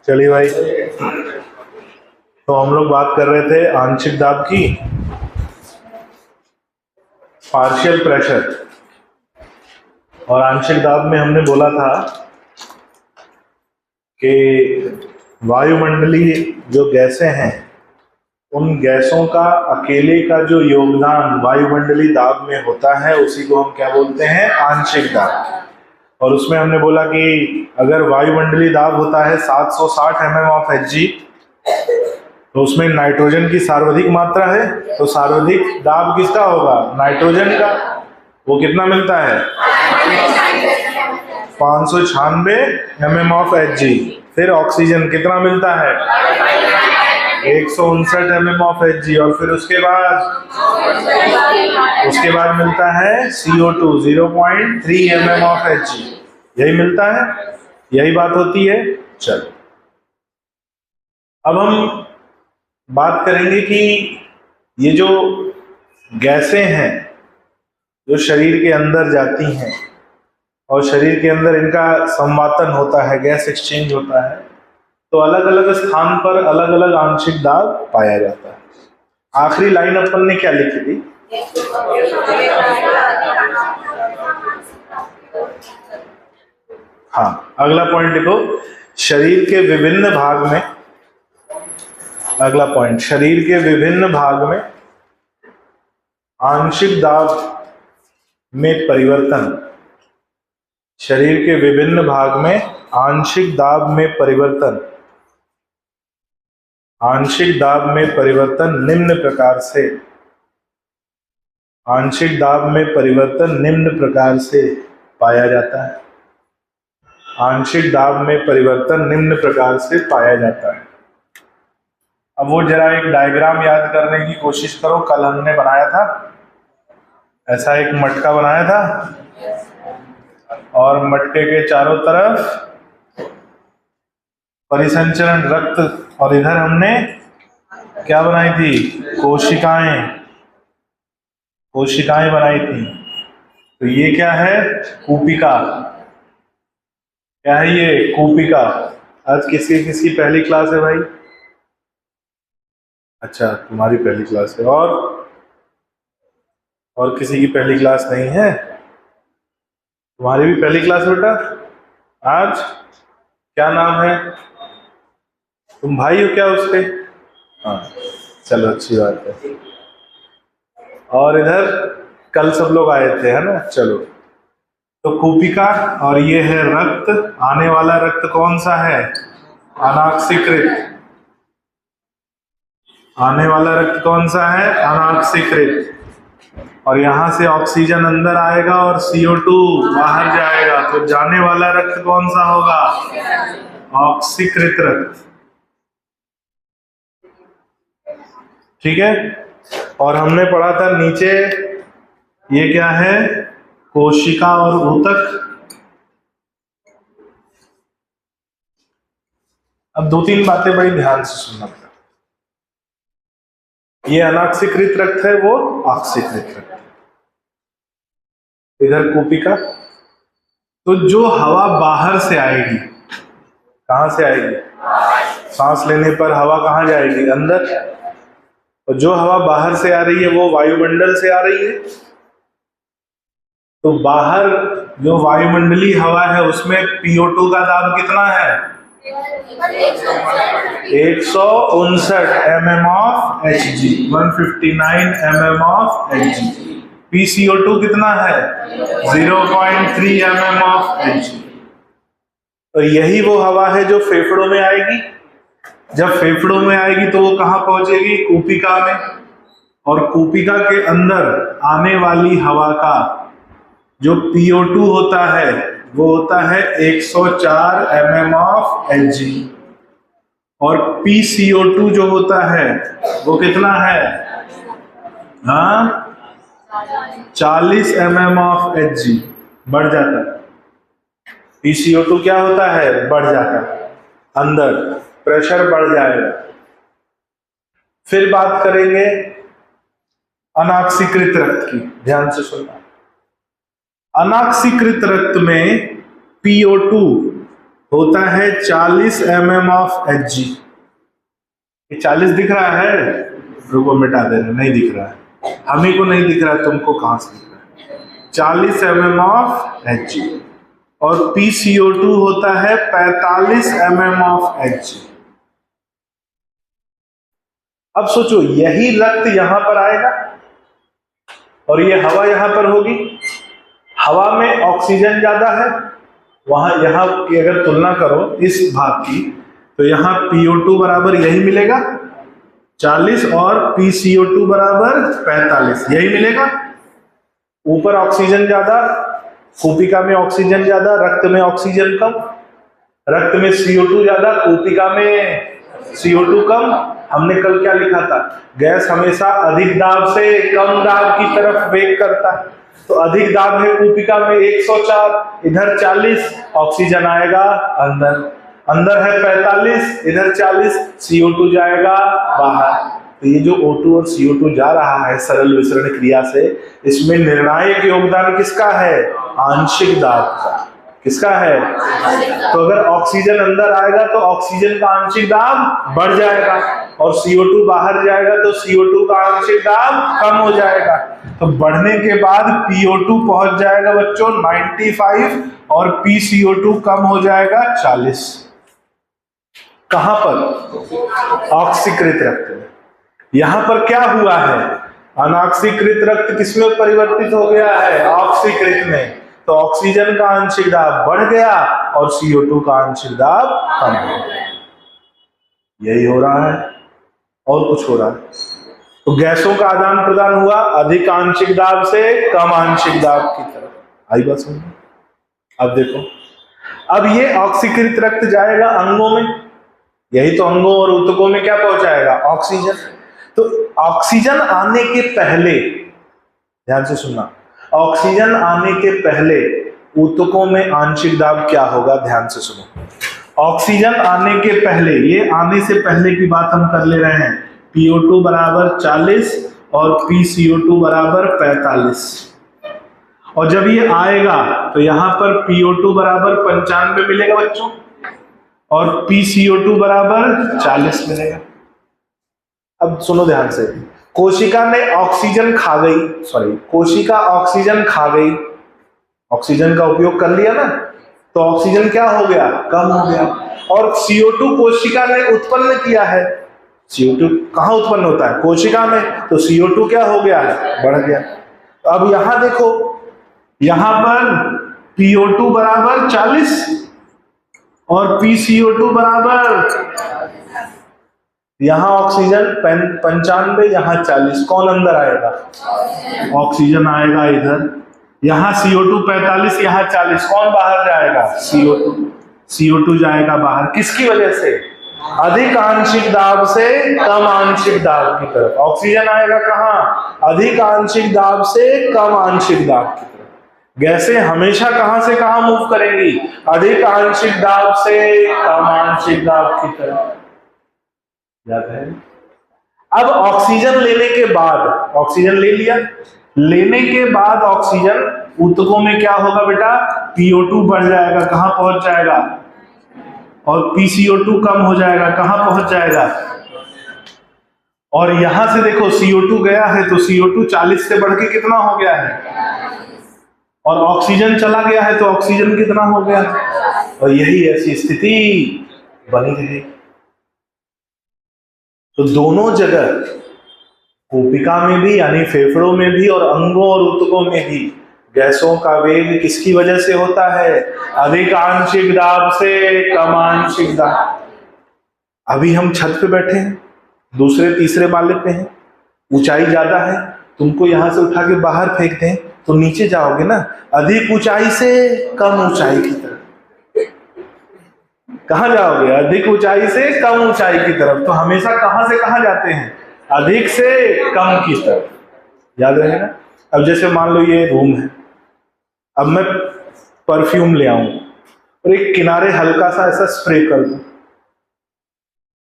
चलिए भाई, तो हम लोग बात कर रहे थे आंशिक दाब की, पार्शियल प्रेशर। और आंशिक दाब में हमने बोला था कि वायुमंडलीय जो गैसें हैं उन गैसों का अकेले का जो योगदान वायुमंडलीय दाब में होता है उसी को हम क्या बोलते हैं, आंशिक दाब। और उसमें हमने बोला कि अगर वायुमंडलीय दाब होता है 760 mm ऑफ Hg, तो उसमें नाइट्रोजन की सार्वधिक मात्रा है, तो सार्वधिक दाब किसका होगा, नाइट्रोजन का। वो कितना मिलता है, 596 mm ऑफ Hg। फिर ऑक्सीजन कितना मिलता है, 159 mm ऑफ Hg। और फिर उसके बाद मिलता है CO2 0.3 mm ऑफ Hg। यही मिलता है, यही बात होती है। चलो अब हम बात करेंगे कि ये जो गैसें हैं जो शरीर के अंदर जाती हैं और शरीर के अंदर इनका संवातन होता है, गैस एक्सचेंज होता है, तो अलग अलग स्थान पर अलग अलग आंशिक दाब पाया जाता है। आखिरी लाइन अपन ने क्या लिखी थी, हाँ, अगला पॉइंट लिखो, शरीर के विभिन्न भाग में, अगला पॉइंट, शरीर के विभिन्न भाग में आंशिक दाब में परिवर्तन, शरीर के विभिन्न भाग में आंशिक दाब में परिवर्तन, आंशिक दाब में परिवर्तन निम्न प्रकार से, आंशिक दाब में परिवर्तन निम्न प्रकार से पाया जाता है। आंशिक दाब में परिवर्तन निम्न प्रकार से पाया जाता है। अब वो जरा एक डायग्राम याद करने की कोशिश करो, कल हमने बनाया था, ऐसा एक मटका बनाया था और मटके के चारों तरफ परिसंचरण रक्त, और इधर हमने क्या बनाई थी, कोशिकाएं, कोशिकाएं बनाई थी। तो ये क्या है, कूपिका। क्या है ये, कूपिका। आज किसकी किसकी पहली क्लास है भाई, अच्छा तुम्हारी पहली क्लास है, और किसी की पहली क्लास नहीं है, तुम्हारी भी पहली क्लास बेटा। आज क्या नाम है, तुम भाई हो क्या उसके, हाँ चलो अच्छी बात है। और इधर कल सब लोग आए थे, है ना। चलो, तो कूपिका, और ये है रक्त, आने वाला रक्त कौन सा है, अनाक्सीकृत। आने वाला रक्त कौन सा है, अनाक्सीकृत। और यहां से ऑक्सीजन अंदर आएगा और CO2 बाहर जाएगा, तो जाने वाला रक्त कौन सा होगा, ऑक्सीकृत रक्त। ठीक है। और हमने पढ़ा था नीचे, ये क्या है, कोशिका और ऊतक। अब दो तीन बातें बड़ी ध्यान से सुनना। ये अनाक्सीकृत रक्त है, वो ऑक्सीकृत रक्त। इधर कूपिका, तो जो हवा बाहर से आएगी, कहां से आएगी, सांस लेने पर हवा कहां जाएगी, अंदर। और जो हवा बाहर से आ रही है वो वायुमंडल से आ रही है। तो बाहर जो वायुमंडलीय हवा है उसमें PO2 का दाब कितना है, 159 mm of Hg, 159 mm of Hg। PCO2 कितना है, 0.3 mm ऑफ Hg। तो यही वो हवा है जो फेफड़ों में आएगी। जब फेफड़ों में आएगी तो वो कहां पहुंचेगी, कूपिका में। और कूपिका के अंदर आने वाली हवा का जो PO2 होता है वो होता है 104 mm ऑफ Hg। और PCO2 जो होता है वो कितना है, हाँ 40 mm ऑफ Hg। बढ़ जाता है, PCO2 क्या होता है, बढ़ जाता है, अंदर प्रेशर बढ़ जाएगा। फिर बात करेंगे अनाक्सीकृत रक्त की, ध्यान से सुनना। अनाक्सीकृत रक्त में PO2 होता है 40 mm ऑफ Hg। ये 40 दिख रहा है? रुको मिटा दे रहे, नहीं दिख रहा है, हम ही को नहीं दिख रहा है, तुमको कहां से दिख रहा है? 40 mm ऑफ Hg और PCO2 होता है 45 mm ऑफ Hg। अब सोचो, यही रक्त यहां पर आएगा और ये हवा यहां पर होगी। हवा में ऑक्सीजन ज्यादा है, वहां यहां की अगर तुलना करो इस भाग की, तो यहां PO2 बराबर यही मिलेगा 40 और PCO2 बराबर 45, यही मिलेगा। ऊपर ऑक्सीजन ज्यादा, कूपिका में ऑक्सीजन ज्यादा, रक्त में ऑक्सीजन कम, रक्त में CO2 ज्यादा, कूपिका में CO2 कम। हमने कल क्या लिखा था? गैस हमेशा अधिक दाब से कम दाब की तरफ वेग करता है, तो अधिक दाब है कूपिका में 104, इधर 40, ऑक्सीजन आएगा अंदर, अंदर है 45, इधर 40, CO2 जाएगा बाहर। तो ये जो O2 और CO2 जा रहा है सरल विसरण क्रिया से, इसमें निर्णायक योगदान किसका है? आंशिक दाब का। किसका है? तो अगर ऑक्सीजन अंदर आएगा तो ऑक्सीजन का आंशिक दाब बढ़ जाएगा, और CO2 बाहर जाएगा तो CO2 का आंशिक दाब कम हो जाएगा। तो बढ़ने के बाद PO2 पहुंच जाएगा बच्चों 95 और PCO2 कम हो जाएगा 40। कहां पर? ऑक्सीकृत रक्त में। यहां पर क्या हुआ है? अनऑक्सीकृत रक्त किसमें परिवर्तित हो गया है? ऑक्सीकृत में। तो ऑक्सीजन का आंशिक दाब बढ़ गया और CO2 का आंशिक दाब कम हो गया। यही हो रहा है, और कुछ हो रहा है? तो गैसों का आदान प्रदान हुआ अधिक आंशिक दाब से कम आंशिक दाब की तरफ। आई बात समझ? अब देखो, अब ये ऑक्सीकृत रक्त जाएगा अंगों में, यही तो अंगों और ऊतकों में क्या पहुंचाएगा? ऑक्सीजन। तो ऑक्सीजन आने के पहले, ध्यान से सुनना, ऑक्सीजन आने के पहले ऊतकों में आंशिक दाब क्या होगा? ध्यान से सुनो। ऑक्सीजन आने के पहले, ये आने से पहले की बात हम कर ले रहे हैं, PO2 बराबर 40 और PCO2 बराबर 45। और जब ये आएगा तो यहां पर PO2 बराबर 95 मिलेगा बच्चों, और PCO2 बराबर 40 मिलेगा। अब सुनो ध्यान से, कोशिका ने ऑक्सीजन खा गई, कोशिका ऑक्सीजन खा गई, ऑक्सीजन का उपयोग कर लिया ना, तो ऑक्सीजन क्या हो गया? कम हो गया। और CO2 कोशिका ने उत्पन्न किया है, CO2 कहां उत्पन्न होता है? कोशिका में, तो CO2 क्या हो गया है? बढ़ गया। अब यहां देखो, यहां पर PO2 बराबर 40 और PCO2 बराबर, यहां ऑक्सीजन 95, यहां 40, कौन अंदर आएगा? ऑक्सीजन आएगा इधर। यहां CO2 45, यहां 40, कौन बाहर जाएगा? CO2 जाएगा बाहर। किसकी वजह से? अधिक आंशिक दाब से कम आंशिक दाब की तरफ। ऑक्सीजन आएगा कहां? अधिक आंशिक दाब से कम आंशिक दाब की तरफ। गैसें हमेशा कहां से कहां मूव करेंगी? अधिक आंशिक दाब से कम आंशिक दाब की तरफ। याद है? अब ऑक्सीजन लेने के बाद, ऑक्सीजन ले लिया, लेने के बाद ऑक्सीजन ऊतकों में क्या होगा बेटा? PO2 बढ़ जाएगा, कहां पहुंच जाएगा? और PCO2 कम हो जाएगा, कहां पहुंच जाएगा? और यहां से देखो CO2 गया है, तो CO2 40 से बढ़ के कितना हो गया है? और ऑक्सीजन चला गया है, तो ऑक्सीजन कितना हो गया? और यही ऐसी स्थिति बनी रहेगी। तो दोनों जगह, कूपिका में भी यानी फेफड़ों में भी और अंगों और ऊतकों में भी, गैसों का वेग किसकी वजह से होता है? अधिक आंशिक दाब से कम आंशिक दाब। अभी हम छत पे बैठे हैं, दूसरे तीसरे माले पे हैं, ऊंचाई ज्यादा है, तुमको यहां से उठा के बाहर फेंक दें तो नीचे जाओगे ना, अधिक ऊंचाई से कम ऊंचाई की तरफ। कहां जाओगे? अधिक ऊंचाई से कम ऊंचाई की तरफ। तो हमेशा कहां से कहां जाते हैं? अधिक से कम की तरफ। याद रहेगा? अब जैसे मान लो ये रूम है, अब मैं परफ्यूम ले आऊं और एक किनारे हल्का सा ऐसा स्प्रे कर दूं,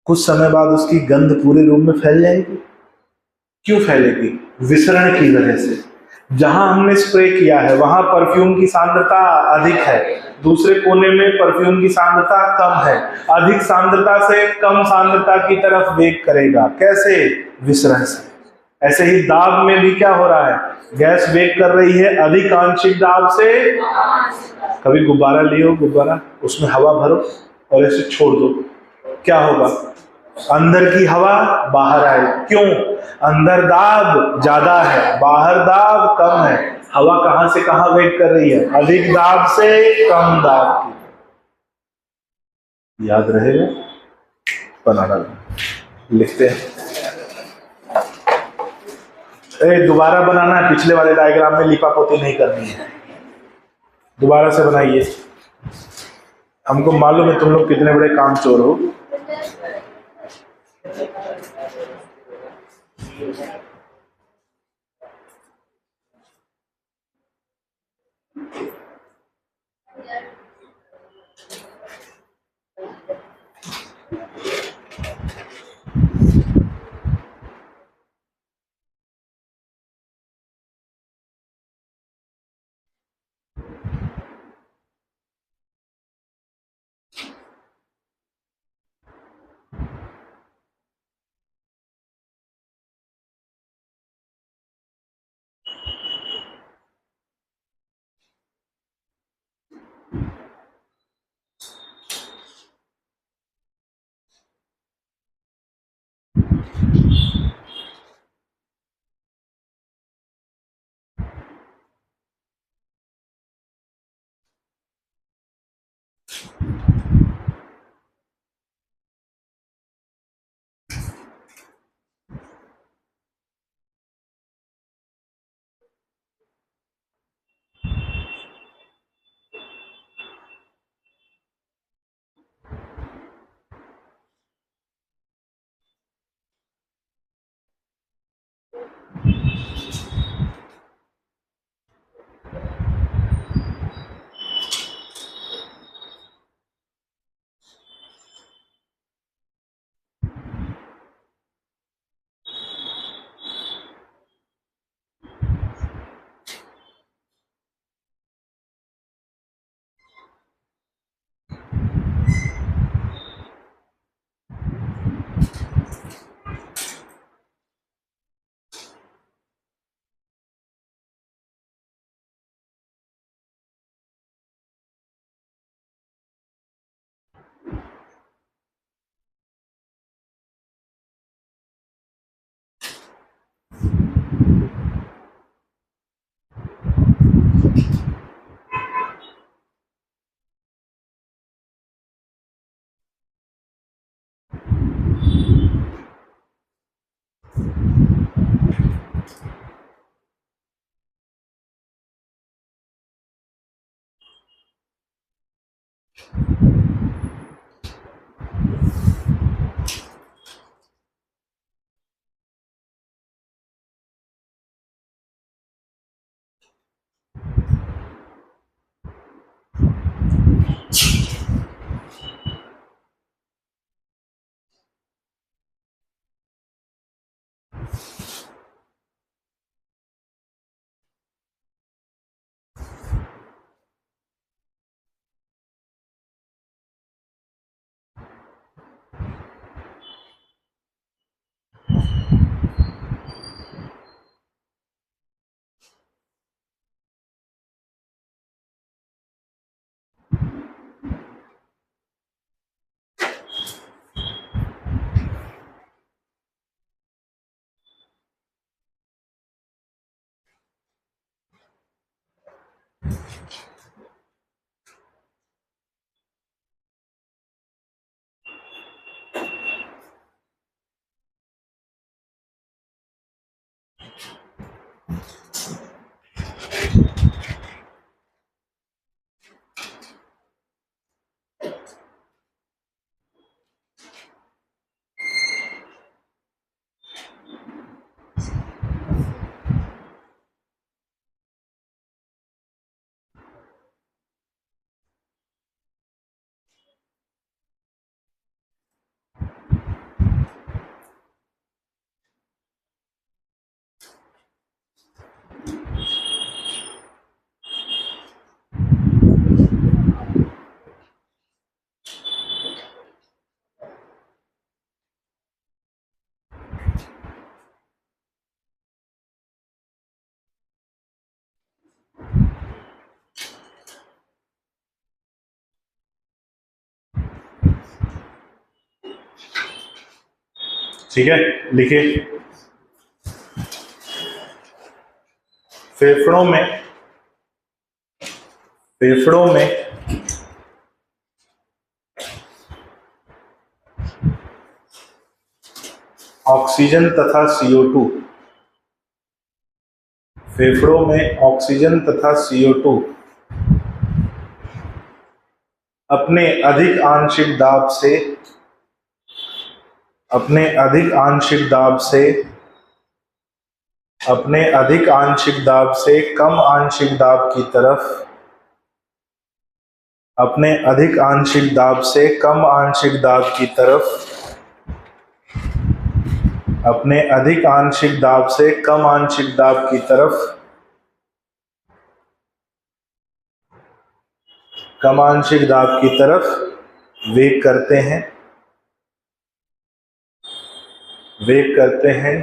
कुछ समय बाद उसकी गंध पूरे रूम में फैल जाएगी। क्यों फैलेगी? विसरण की वजह से। जहां हमने स्प्रे किया है वहां परफ्यूम की सांद्रता अधिक है, दूसरे कोने में परफ्यूम की सांद्रता कम है। अधिक सांद्रता से कम सांद्रता की तरफ वेग करेगा, कैसे? विसरण से। ऐसे ही दाब में भी क्या हो रहा है, गैस वेग कर रही है अधिक आंशिक दाब से। कभी गुब्बारा लियो, गुब्बारा उसमें हवा भरो और ऐसे छोड़ दो, क्या होगा? अंदर की हवा बाहर आए। क्यों? अंदर दाब ज्यादा है, बाहर दाब कम है। हवा कहां से कहां वेग कर रही है? अधिक दाब से कम दाब की। याद रहेगा? बनाना लिखते हैं। दोबारा बनाना है, पिछले वाले डायग्राम में लिपापोती नहीं करनी है, दोबारा से बनाइए। हमको मालूम है तुम लोग कितने बड़े कामचोर हो। ठीक है, लिखिए। फेफड़ों में ऑक्सीजन तथा CO2, फेफड़ों में ऑक्सीजन तथा CO2 अपने अधिक आंशिक दाब से कम आंशिक दाब की तरफ वेग करते हैं,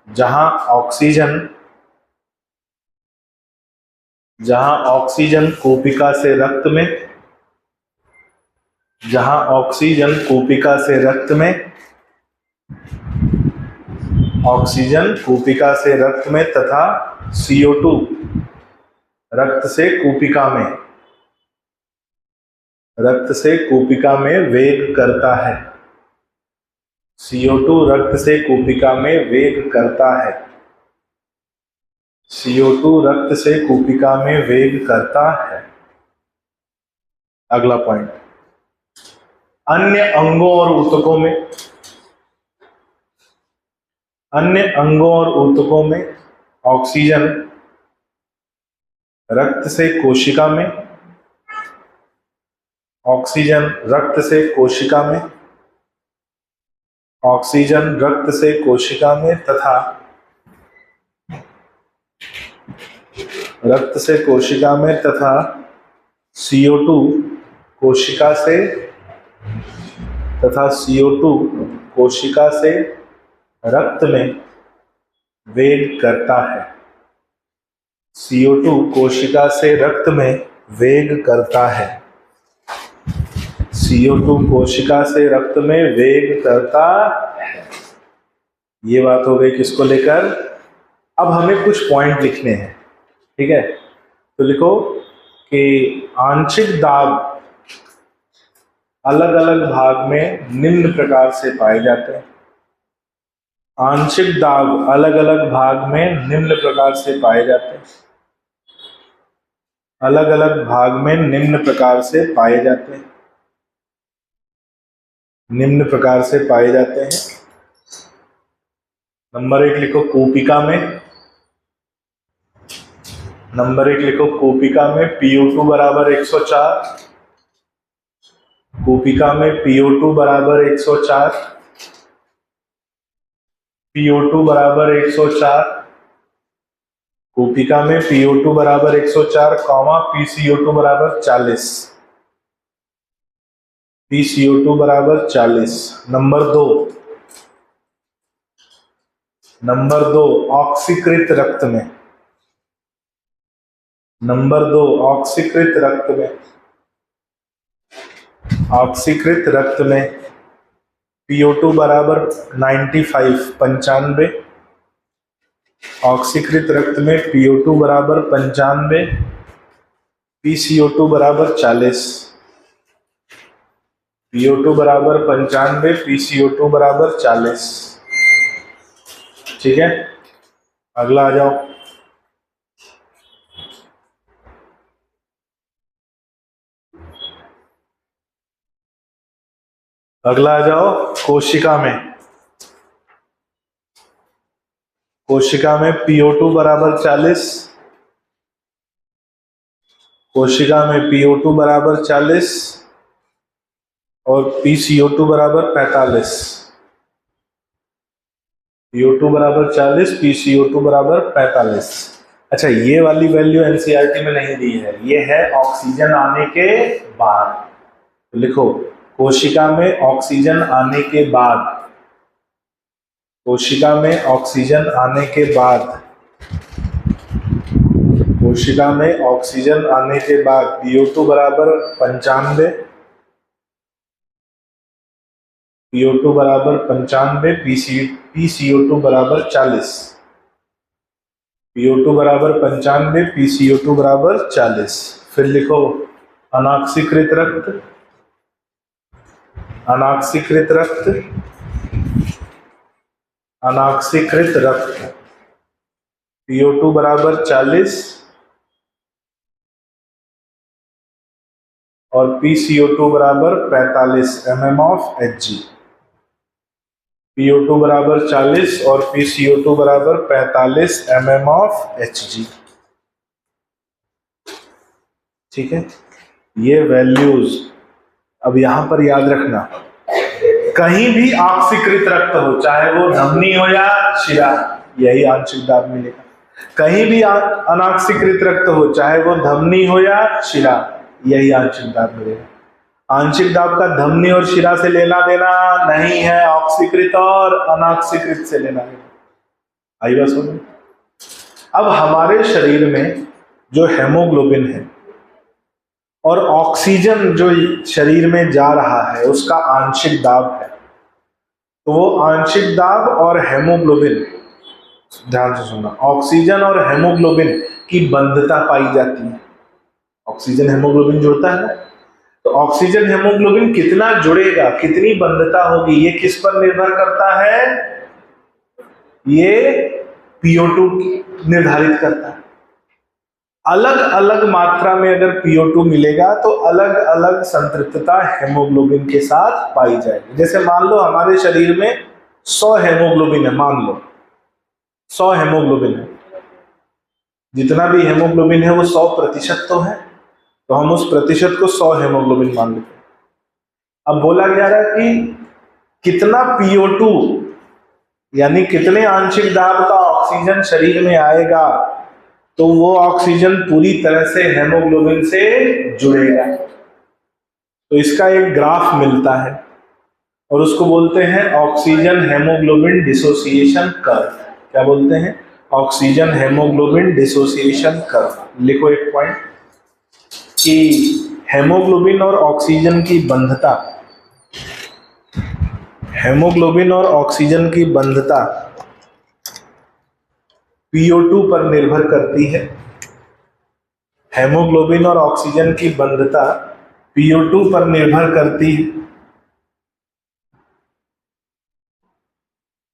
जहां ऑक्सीजन कूपिका से रक्त में तथा CO2 रक्त से कूपिका में वेग करता है। CO2 रक्त से कूपिका में वेग करता है। अगला पॉइंट, अन्य अंगों और ऊतकों में ऑक्सीजन रक्त से कोशिका में तथा CO2 कोशिका से रक्त में वेग करता है। CO2 कोशिका से रक्त में वेग करता है। ये बात हो गई किसको लेकर। अब हमें कुछ पॉइंट लिखने हैं, ठीक है। तो लिखो कि आंशिक दाब अलग अलग भाग में निम्न प्रकार से पाए जाते हैं। निम्न प्रकार से पाए जाते हैं। नंबर 1 लिखो कूपिका में। PO2 बराबर 104। कूपिका में PO2 बराबर 104, कूपिका में PO2 बराबर 104, PCO2 बराबर 40। नंबर 2 ऑक्सीकृत रक्त में PO2 बराबर 95 95। ऑक्सीकृत रक्त में PO2 बराबर 95, PCO2 बराबर 40। PO2 बराबर 95, PCO2 बराबर 40। ठीक है, अगला आ जाओ। कोशिका में PO2 बराबर 40, और PCO2 बराबर 45। PO2 बराबर 40, PCO2 बराबर 45। अच्छा, ये वाली वैल्यू एनसीईआरटी में नहीं दी है, ये है ऑक्सीजन आने के बाद। तो लिखो कोशिका में ऑक्सीजन आने के बाद कोशिका में ऑक्सीजन आने के बाद PO2 बराबर 95, PO2 बराबर 95, PCO2 बराबर 40, PO2 बराबर 95, PCO2 बराबर 40। फिर लिखो अनाक्सीकृत रक्त, अनाक्सीकृत रक्त, अनाक्सीकृत रक्त, PO2 बराबर 40 और PCO2 बराबर 45 mm ऑफ Hg। PO2 बराबर 40 और PCO2 बराबर 45 mm ऑफ Hg। ठीक है, ये वैल्यूज अब यहां पर याद रखना। कहीं भी ऑक्सीकृत रक्त हो, चाहे वो धमनी हो या शिरा, यही आंशिक दाब मिलेगा। कहीं भी अनाक्सीकृत रक्त हो, चाहे वो धमनी हो या शिरा, यही आंशिक दाब मिलेगा। आंशिक दाब का धमनी और शिरा से लेना देना नहीं है, ऑक्सीकृत और अनाक्सीकृत से लेना देना। आई बात समझ? अब हमारे शरीर में जो हेमोग्लोबिन है और ऑक्सीजन जो शरीर में जा रहा है उसका आंशिक दाब है, तो वो आंशिक दाब और हेमोग्लोबिन, ध्यान से सुनना, ऑक्सीजन और हेमोग्लोबिन की बंधता पाई जाती है। ऑक्सीजन हेमोग्लोबिन जुड़ता है ना, तो ऑक्सीजन हेमोग्लोबिन कितना जुड़ेगा, कितनी बंधता होगी, ये किस पर निर्भर करता है? ये PO2 निर्धारित करता है। अलग अलग मात्रा में अगर PO2 मिलेगा तो अलग अलग संतृप्तता हेमोग्लोबिन के साथ पाई जाएगी। जैसे मान लो हमारे शरीर में 100 हेमोग्लोबिन है, मान लो 100 हेमोग्लोबिन है, जितना भी हेमोग्लोबिन है वो 100% तो है, तो हम उस प्रतिशत को 100 हेमोग्लोबिन मान लेते हैं। अब बोला जा रहा है कि कितना PO2 यानी कितने आंशिक दाब का ऑक्सीजन शरीर में आएगा, तो वो ऑक्सीजन पूरी तरह से हेमोग्लोबिन से जुड़ेगा। तो इसका एक ग्राफ मिलता है और उसको बोलते हैं ऑक्सीजन हेमोग्लोबिन डिसोसिएशन कर्व। क्या बोलते हैं? Oxygen haemoglobin dissociation curve. लिखो एक पॉइंट कि हेमोग्लोबिन और ऑक्सीजन की बंधता, हेमोग्लोबिन और ऑक्सीजन की बंधता PO2 पर निर्भर करती है। हेमोग्लोबिन और ऑक्सीजन की बंधता PO2 पर निर्भर करती है,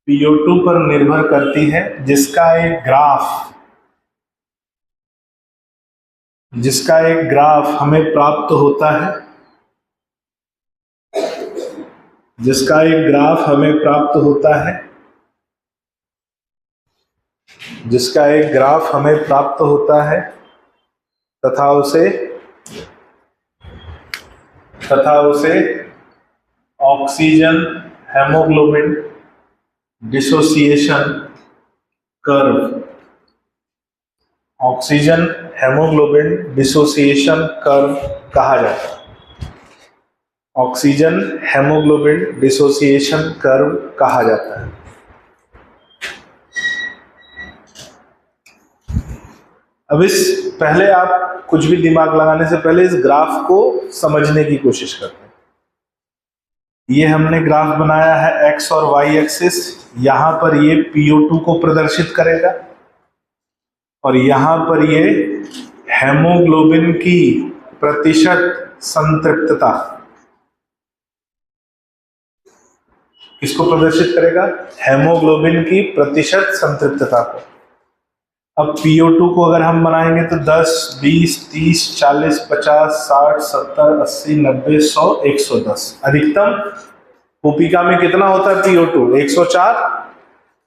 PO2 पर निर्भर करती है, जिसका एक ग्राफ हमें प्राप्त होता है, जिसका एक ग्राफ हमें प्राप्त होता है, जिसका एक ग्राफ हमें प्राप्त होता है तथा उसे oxygen haemoglobin dissociation curve, oxygen haemoglobin dissociation curve कहा जाता है। ऑक्सीजन हेमोग्लोबिन डिसोसिएशन कर्व कहा जाता है। अब इस पहले आप कुछ भी दिमाग लगाने से पहले इस ग्राफ को समझने की कोशिश करते हैं। ये हमने ग्राफ बनाया है एक्स और वाई एक्सिस, यहां पर ये PO2 को प्रदर्शित करेगा और यहां पर ये हेमोग्लोबिन की प्रतिशत संतृप्तता किसको प्रदर्शित करेगा? हेमोग्लोबिन की प्रतिशत संतृप्तता को। अब PO2 को अगर हम बनाएंगे तो 10, 20, 30, 40, 50, 60, 70, 80, 90, 100, 110। अधिकतम कोशिका में कितना होता है PO2? 104।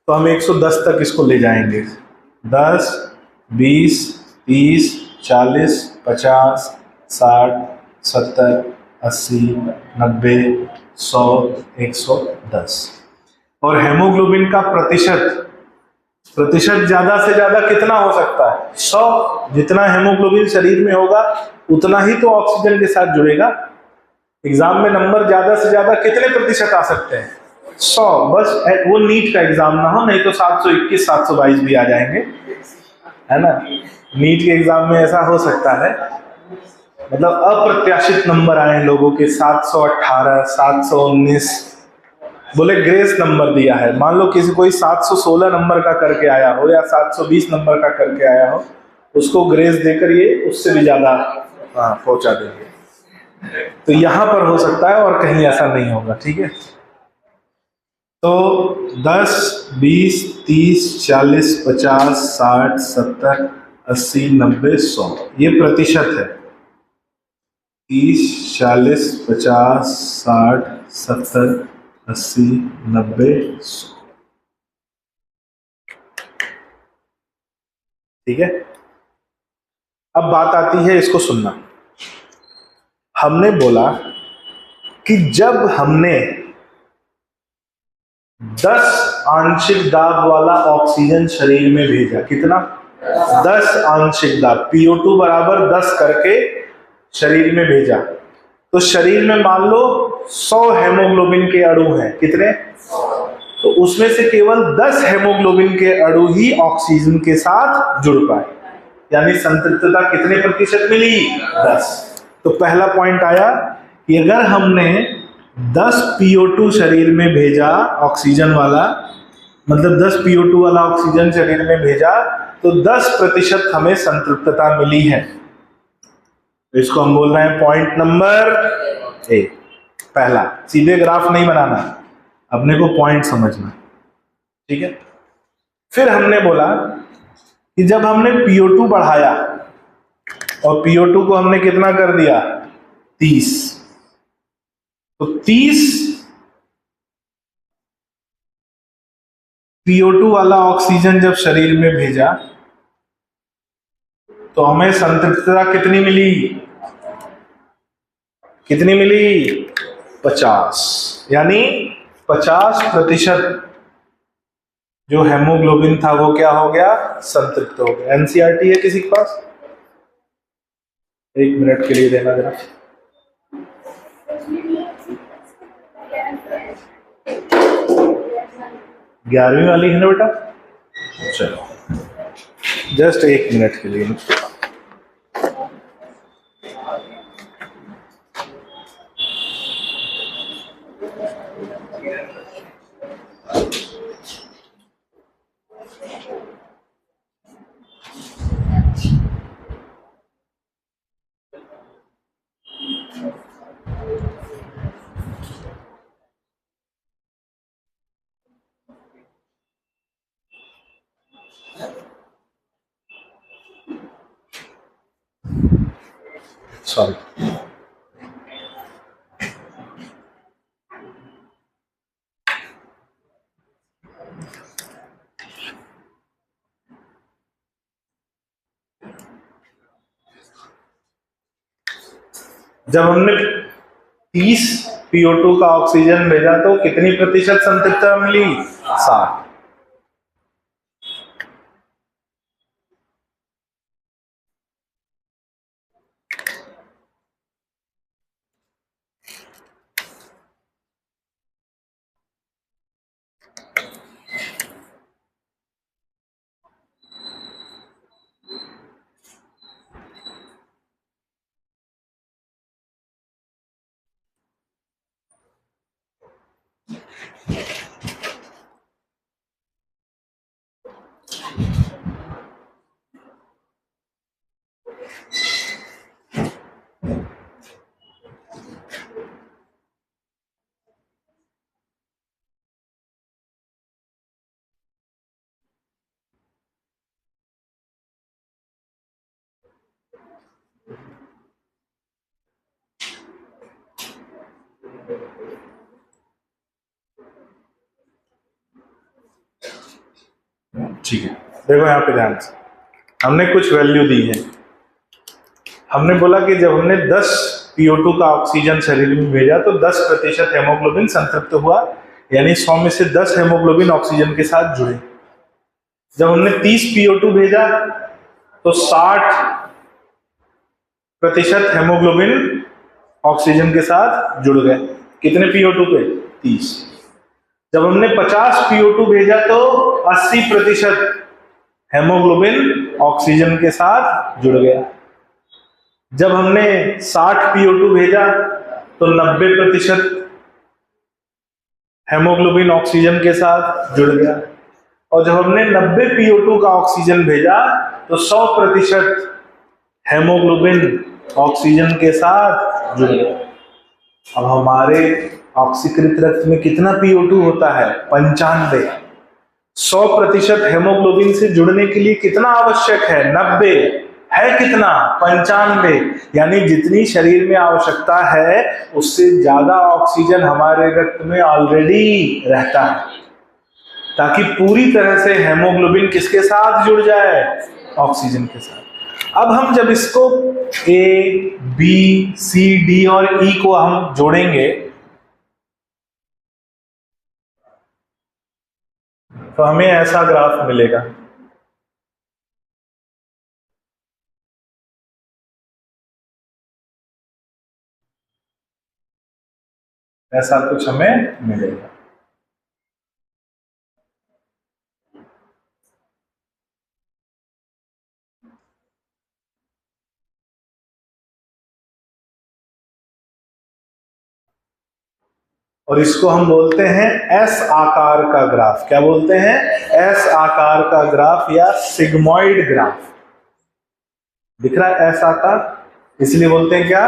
तो हम 110 तक इसको ले जाएंगे। 10, 20, 30, 40, 50, 60, 70, 80, 90, 100, 110। और हेमोग्लोबिन का प्रतिशत ज्यादा से ज्यादा कितना हो सकता है? 100। जितना हेमोग्लोबिन शरीर में होगा उतना ही तो ऑक्सीजन के साथ जुड़ेगा। एग्जाम में नंबर ज्यादा से ज्यादा कितने प्रतिशत आ सकते हैं? 100। बस वो नीट का एग्जाम ना हो, नहीं तो 721, 722 भी आ जाएंगे। है ना। नीट के एग्जाम में ऐसा हो सकता है, मतलब अप्रत्याशित नंबर आए लोगों के 718, 719, बोले ग्रेस नंबर दिया है। मान लो किसी कोई 716 नंबर का करके आया हो या 720 नंबर का करके आया हो, उसको ग्रेस देकर ये उससे भी ज्यादा पहुंचा देंगे। तो यहां पर हो सकता है और कहीं ऐसा नहीं होगा, ठीक है। तो 10, 20, 30, 40, 50, 60, 70, 80, 90, 100 ये प्रतिशत है। 30, 40, 50, 60, 70, 80, 90, 100, ठीक है। अब बात आती है, इसको सुनना। हमने बोला कि जब हमने 10 आंशिक दाब वाला ऑक्सीजन शरीर में भेजा, कितना? 10 आंशिक दाब, PO2 बराबर 10 करके शरीर में भेजा, तो शरीर में मान लो 100 हेमोग्लोबिन के अणु हैं, कितने? तो उसमें से केवल 10 हेमोग्लोबिन के अणु ही ऑक्सीजन के साथ जुड़ पाए, यानी संतृप्तता कितने प्रतिशत मिली? 10। तो पहला पॉइंट आया कि अगर हमने 10 PO2 शरीर में भेजा ऑक्सीजन वाला, मतलब 10 PO2 वाला ऑक्सीजन शरीर में भेजा, तो 10% हमें संतृप्तता मिली है। तो इसको हम बोल रहे हैं पॉइंट नंबर ए। पहला, सीधे ग्राफ नहीं बनाना, अपने को पॉइंट समझना, ठीक है। फिर हमने बोला कि जब हमने PO2 बढ़ाया और PO2 को हमने कितना कर दिया? 30, तो 30 PO2 वाला ऑक्सीजन जब शरीर में भेजा तो हमें संतृप्तता कितनी मिली? कितनी मिली? 50, यानी 50% जो हेमोग्लोबिन था वो क्या हो गया? संतृप्त हो गया। एनसीईआरटी है किसी के पास? 1 मिनट के लिए देना जरा। ग्यारहवीं वाली है ना बेटा? चलो जस्ट 1 मिनट के लिए। सॉरी, जब हमने 30 PO2 का ऑक्सीजन भेजा तो कितनी प्रतिशत संतृप्तता मिली? 60। ठीक है, देखो यहाँ पे ध्यान से, हमने कुछ वैल्यू दी है। हमने बोला कि जब हमने 10 PO2 का ऑक्सीजन शरीर में भेजा तो 10% हेमोग्लोबिन संतृप्त हुआ, यानी 100 में से 10 हेमोग्लोबिन ऑक्सीजन के साथ जुड़े। जब हमने 30 PO2 भेजा तो 60% हेमोग्लोबिन ऑक्सीजन के साथ जुड़ गए। कितने PO2 पे? 30। जब हमने 50 PO2 भेजा तो 80% हेमोग्लोबिन ऑक्सीजन के साथ जुड़ गया। जब हमने 60 PO2 भेजा तो 90% हेमोग्लोबिन ऑक्सीजन के साथ जुड़ गया, और जब हमने 90 PO2 का ऑक्सीजन भेजा तो 100% हेमोग्लोबिन ऑक्सीजन के साथ जुड़ गया। अब हमारे ऑक्सीकृत रक्त में कितना PO2 होता है? 95। 100% हेमोग्लोबिन से जुड़ने के लिए कितना आवश्यक है? 90 है कितना? 95। यानी जितनी शरीर में आवश्यकता है उससे ज्यादा ऑक्सीजन हमारे रक्त में ऑलरेडी रहता है, ताकि पूरी तरह से हेमोग्लोबिन किसके साथ जुड़ जाए? ऑक्सीजन के साथ। अब हम जब इसको A, B, C, D और E को हम जोड़ेंगे तो हमें ऐसा ग्राफ मिलेगा। ऐसा कुछ हमें मिलेगा। और इसको हम बोलते हैं एस आकार का ग्राफ। क्या बोलते हैं? एस आकार का ग्राफ या सिग्मॉइड ग्राफ। दिख रहा है एस आकार, इसलिए बोलते हैं क्या?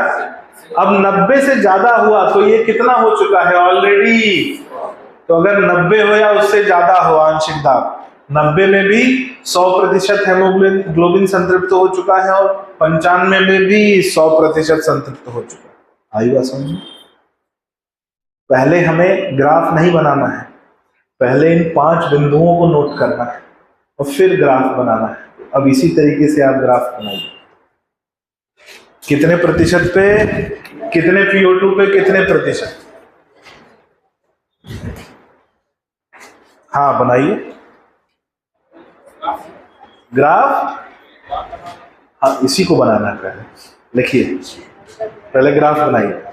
अब 90 से ज्यादा हुआ तो ये कितना हो चुका है ऑलरेडी? तो अगर 90 हो या उससे ज्यादा हो आंशिक दाब, 90 में भी 100% हेमोग्लोबिन संतृप्त हो चुका है और 95 में भी 100% संतृप्त हो चुका है। आई बात समझ में? पहले हमें ग्राफ नहीं बनाना है, पहले इन 5 बिंदुओं को नोट करना है और फिर ग्राफ बनाना है। अब इसी तरीके से आप ग्राफ बनाइए। कितने प्रतिशत पे कितने PO2 पे कितने प्रतिशत? हाँ बनाइए ग्राफ। हाँ इसी को बनाना है, पहले लिखिए, पहले ग्राफ बनाइए।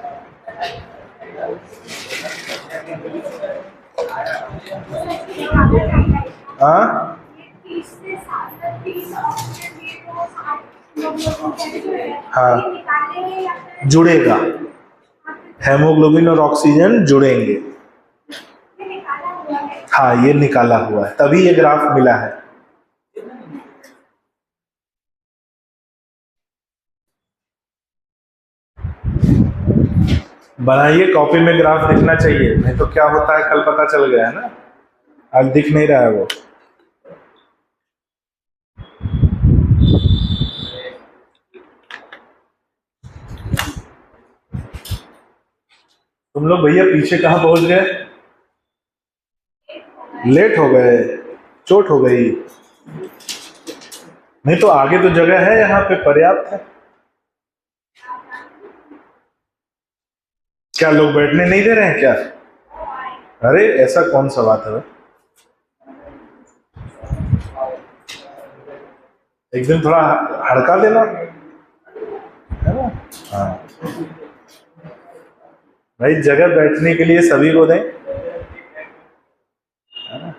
हाँ हाँ जुड़ेगा, हेमोग्लोबिन और ऑक्सीजन जुड़ेंगे। हाँ ये निकाला हुआ है, तभी ये ग्राफ मिला है। बनाइए, कॉपी में ग्राफ दिखना चाहिए, नहीं तो क्या होता है कल पता चल गया है ना, आज दिख नहीं रहा है वो। तुम लोग भैया पीछे कहाँ पहुंच गए? लेट हो गए, चोट हो गई? नहीं तो आगे तो जगह है, यहाँ पे पर्याप्त है। क्या लोग बैठने नहीं दे रहे हैं क्या? अरे ऐसा कौन सा बात है? एक दिन थोड़ा हड़का देना है ना। हाँ भाई, जगह बैठने के लिए सभी को दें, है ना।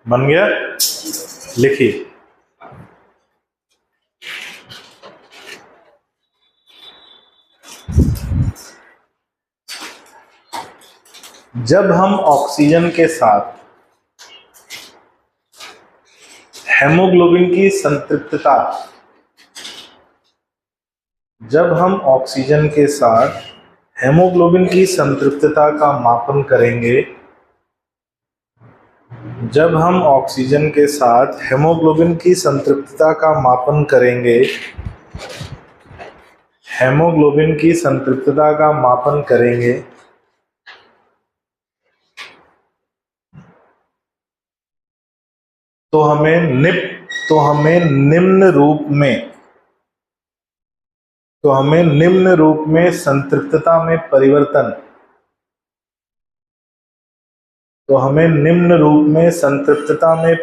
बन गया? लिखिए। जब हम ऑक्सीजन के साथ हेमोग्लोबिन की संतृप्तता जब हम ऑक्सीजन के साथ हेमोग्लोबिन की संतृप्तता का मापन करेंगे जब हम ऑक्सीजन के साथ हेमोग्लोबिन की संतृप्तता का मापन करेंगे हेमोग्लोबिन की संतृप्तता का मापन करेंगे तो हमें निम्न रूप में संतृप्तता में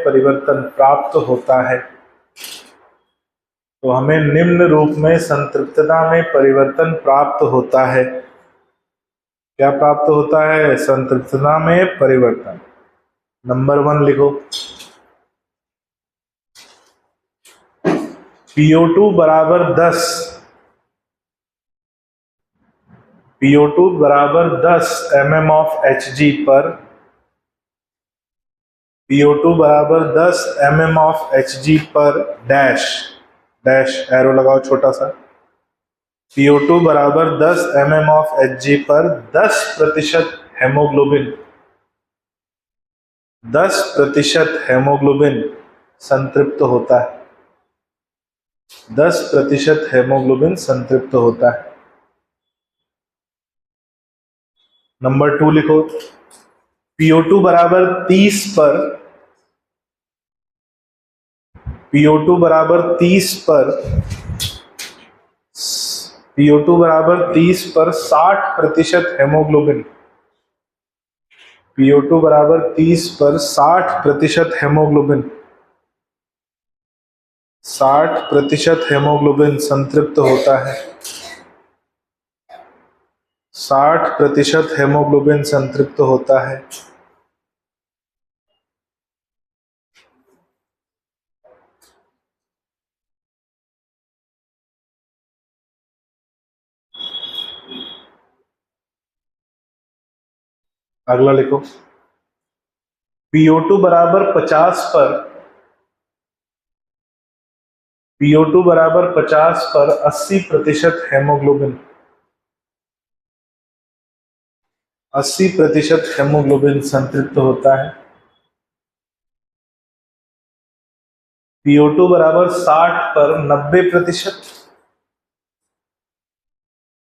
परिवर्तन प्राप्त होता है। क्या प्राप्त होता है? संतृप्तता में परिवर्तन। नंबर 1 लिखो। PO2 बराबर 10 mm of Hg पर PO2 बराबर 10 mm of Hg पर डैश एरो लगाओ छोटा सा। PO2 बराबर 10 mm of Hg पर 10% हेमोग्लोबिन संतृप्त होता है। 10% हेमोग्लोबिन संतृप्त होता है। नंबर 2 लिखो। PO2 बराबर 30 पर 60% हेमोग्लोबिन PO2 बराबर 30 पर 60% हेमोग्लोबिन संतृप्त होता है। 60% हेमोग्लोबिन संतृप्त होता है। अगला लिखो। PO2 बराबर 50 पर 80% हेमोग्लोबिन 80% हेमोग्लोबिन संतृप्त होता है। PO2 बराबर 60 पर 90%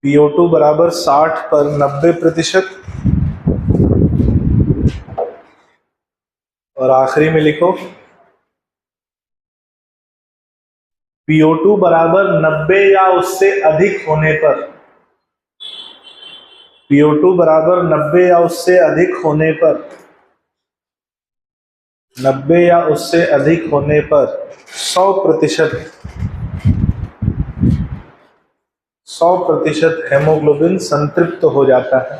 PO2 बराबर 60 पर 90%। और आखिरी में लिखो PO2 बराबर 90 या उससे अधिक होने पर PO2 बराबर 90 या उससे अधिक होने पर 100% हेमोग्लोबिन संतृप्त हो जाता है।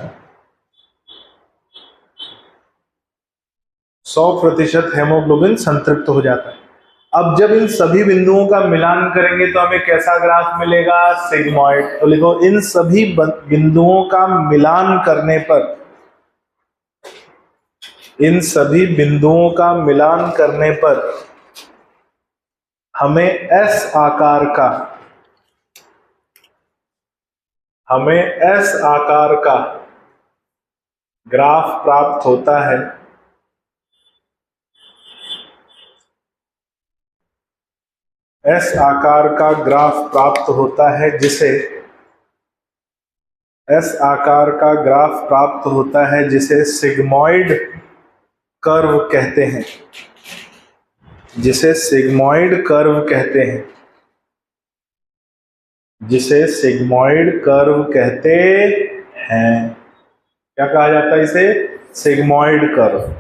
100% हेमोग्लोबिन संतृप्त हो जाता है। अब जब इन सभी बिंदुओं का मिलान करेंगे तो हमें कैसा ग्राफ मिलेगा? सिग्मॉइड। तो लिखो इन सभी बिंदुओं का मिलान करने पर हमें एस आकार का ग्राफ प्राप्त होता है। एस आकार का ग्राफ प्राप्त होता है जिसे एस आकार का ग्राफ प्राप्त होता है जिसे सिग्मॉइड कर्व कहते हैं, जिसे सिग्मॉइड कर्व कहते हैं, जिसे सिग्मॉइड कर्व कहते हैं। क्या कहा जाता है इसे? सिग्मॉइड कर्व,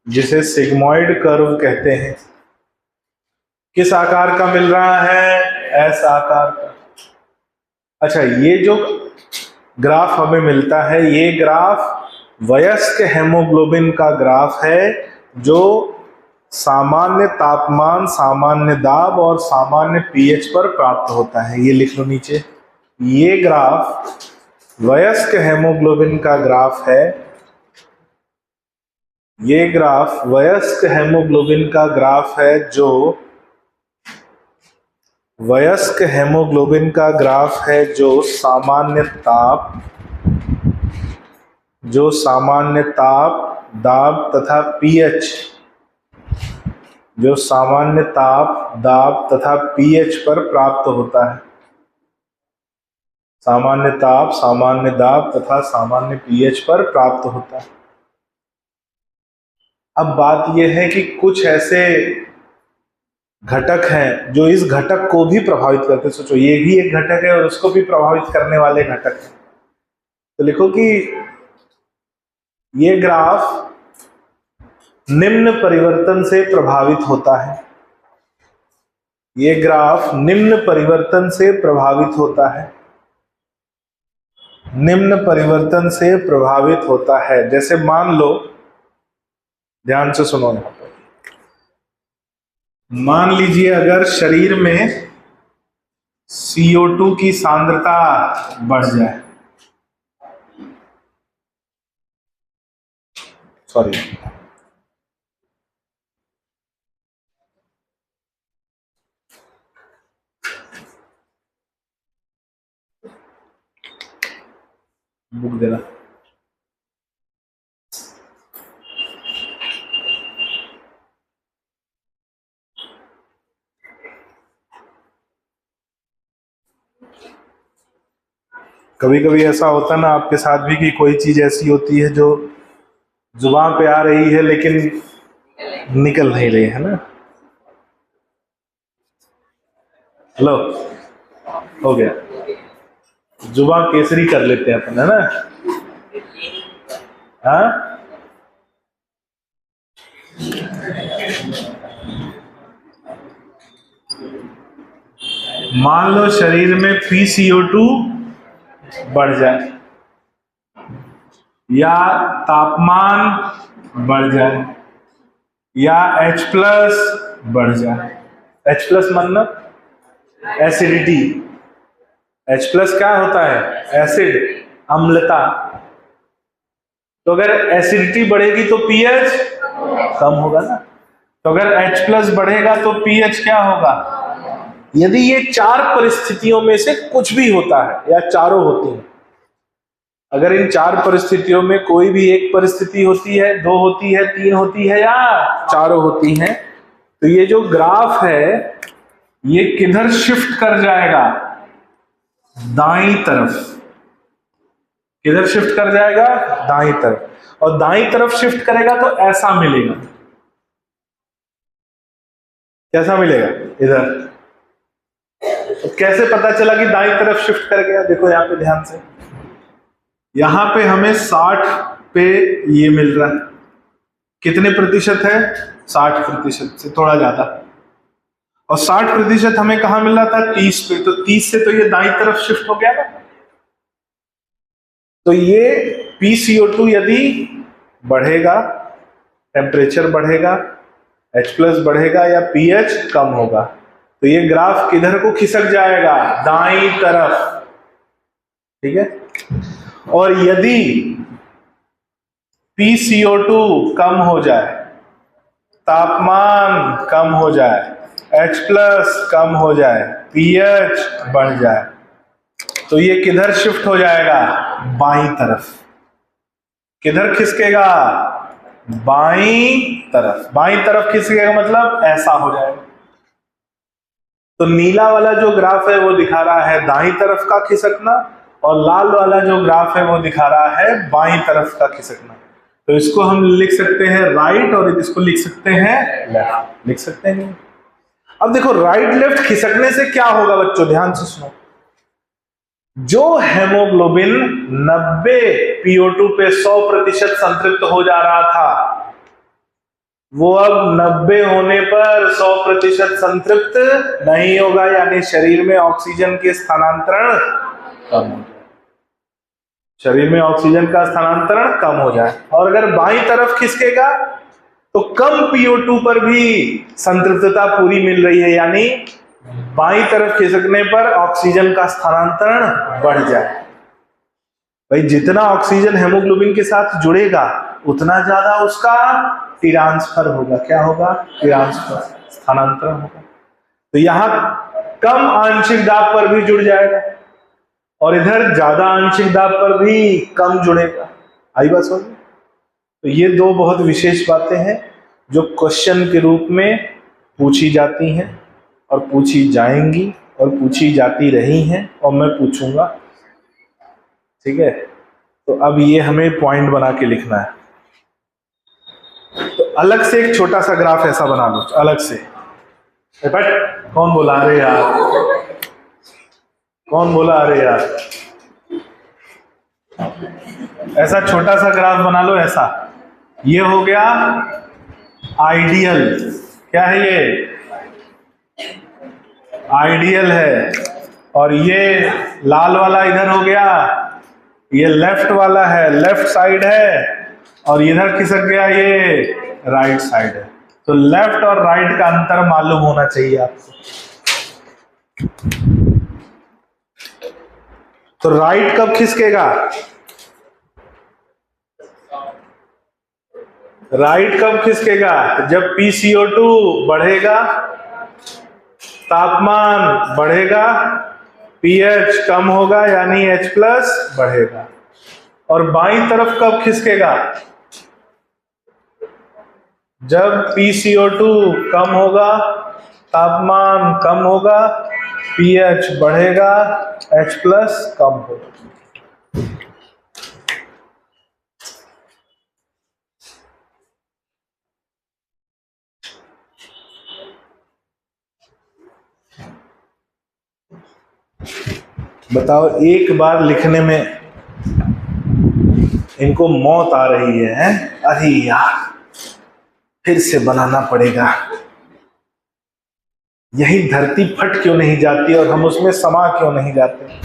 जिसे सिग्मॉइड कर्व कहते हैं। किस आकार का मिल रहा है? एस आकार का। अच्छा, ये जो ग्राफ हमें मिलता है, ये ग्राफ वयस्क हेमोग्लोबिन का ग्राफ है, जो सामान्य तापमान, सामान्य दाब और सामान्य पीएच पर प्राप्त होता है। ये लिख लो नीचे, ये ग्राफ वयस्क हेमोग्लोबिन का ग्राफ है। ये ग्राफ वयस्क हेमोग्लोबिन का ग्राफ है, जो वयस्क हेमोग्लोबिन का ग्राफ है, जो सामान्य ताप, दाब तथा पीएच, जो सामान्य ताप, दाब तथा पीएच पर प्राप्त होता है। सामान्य ताप, सामान्य दाब तथा सामान्य पीएच पर प्राप्त होता है। अब बात यह है कि कुछ ऐसे घटक हैं जो इस घटक को भी प्रभावित करते हैं। सोचो, ये भी एक घटक है और उसको भी प्रभावित करने वाले घटक हैं। तो लिखो कि ये ग्राफ निम्न परिवर्तन से प्रभावित होता है। ये ग्राफ निम्न परिवर्तन से प्रभावित होता है, निम्न परिवर्तन से प्रभावित होता है। जैसे मान लो, ध्यान से सुनो यहां पर, मान लीजिए अगर शरीर में CO2 की सांद्रता बढ़ जाए, सॉरी, बुक देना। कभी कभी ऐसा होता है ना आपके साथ भी कि कोई चीज ऐसी होती है जो जुबान पे आ रही है लेकिन निकल नहीं रही है ना। हेलो, हो गया। जुबान केसरी कर लेते हैं अपन, है ना? हाँ, मान लो शरीर में PCO2 बढ़ जाए या तापमान बढ़ जाए या H+ बढ़ जाए। H+ मतलब एसिडिटी। H+ क्या होता है? एसिड, अम्लता। तो अगर एसिडिटी बढ़ेगी तो पीएच कम होगा ना। तो अगर H+ बढ़ेगा तो पीएच क्या होगा? यदि ये चार परिस्थितियों में से कुछ भी होता है या चारों होती हैं, अगर इन चार परिस्थितियों में कोई भी एक परिस्थिति होती है, दो होती है, तीन होती है या चारों होती हैं, तो ये जो ग्राफ है ये किधर शिफ्ट कर जाएगा? दाईं तरफ। किधर शिफ्ट कर जाएगा? दाईं तरफ। और दाईं तरफ शिफ्ट करेगा तो ऐसा मिलेगा। कैसा मिलेगा? इधर। तो कैसे पता चला कि दाईं तरफ शिफ्ट कर गया? देखो यहां पे ध्यान से, यहां पे हमें 60 पे ये मिल रहा है। कितने प्रतिशत है? 60% से थोड़ा ज्यादा। और 60% हमें कहां मिल रहा था? 30 पे। तो 30 से तो ये दाईं तरफ शिफ्ट हो गया ना। तो ये PCO2 यदि बढ़ेगा, टेम्परेचर बढ़ेगा, H+ बढ़ेगा या pH कम होगा, तो ये ग्राफ किधर को खिसक जाएगा? दाईं तरफ। ठीक है। और यदि PCO2 कम हो जाए, तापमान कम हो जाए, H+ कम हो जाए, pH बढ़ जाए, तो ये किधर शिफ्ट हो जाएगा? बाईं तरफ। किधर खिसकेगा? बाईं तरफ। बाईं तरफ खिसकेगा मतलब ऐसा हो जाएगा। तो नीला वाला जो ग्राफ है वो दिखा रहा है दाईं तरफ का खिसकना, और लाल वाला जो ग्राफ है वो दिखा रहा है बाईं तरफ का खिसकना। तो इसको हम लिख सकते हैं राइट और इसको लिख सकते हैं लेफ्ट, लिख सकते हैं। अब देखो राइट लेफ्ट खिसकने से क्या होगा बच्चों, ध्यान से सुनो। जो हेमोग्लोबिन 90 PO2 पे 100% संतृप्त हो जा रहा था, वो अब 90 होने पर 100% संतृप्त नहीं होगा, यानी शरीर में ऑक्सीजन के स्थानांतरण कम हो जाए, शरीर में ऑक्सीजन का स्थानांतरण कम हो जाए। और अगर बाईं तरफ खिसकेगा तो कम PO2 पर भी संतृप्तता पूरी मिल रही है, यानी बाईं तरफ खिसकने पर ऑक्सीजन का स्थानांतरण बढ़ जाए। भाई जितना ऑक्सीजन हेमोग्लोबिन के साथ जुड़ेगा उतना ज्यादा उसका ट्रांसफर होगा। क्या होगा? ट्रांसफर, स्थानांतरण होगा। तो यहां कम आंशिक दाब पर भी जुड़ जाएगा और इधर ज्यादा आंशिक दाब पर भी कम जुड़ेगा। आई बात समझ? तो ये दो बहुत विशेष बातें हैं जो क्वेश्चन के रूप में पूछी जाती हैं और पूछी जाएंगी और पूछी जाती रही हैं और मैं पूछूंगा। ठीक है, तो अब ये हमें पॉइंट बना के लिखना है। तो अलग से एक छोटा सा ग्राफ ऐसा बना लो, अलग से। बट कौन बोला? अरे यार, कौन बोला? अरे यार, ऐसा छोटा सा ग्राफ बना लो ऐसा। ये हो गया आइडियल। क्या है ये? आइडियल है। और ये लाल वाला इधर हो गया, ये लेफ्ट वाला है, लेफ्ट साइड है, और इधर खिसक गया ये राइट साइड है। तो लेफ्ट और राइट का अंतर मालूम होना चाहिए आपको। तो राइट कब खिसकेगा? राइट कब खिसकेगा? जब PCO2 बढ़ेगा, तापमान बढ़ेगा, pH कम होगा यानी H+ बढ़ेगा। और बाईं तरफ कब खिसकेगा? जब PCO2 कम होगा, तापमान कम होगा, pH बढ़ेगा, H+ कम होगा। बताओ, एक बार लिखने में इनको मौत आ रही है? अरे यार, फिर से बनाना पड़ेगा। यही धरती फट क्यों नहीं जाती और हम उसमें समा क्यों नहीं जाते?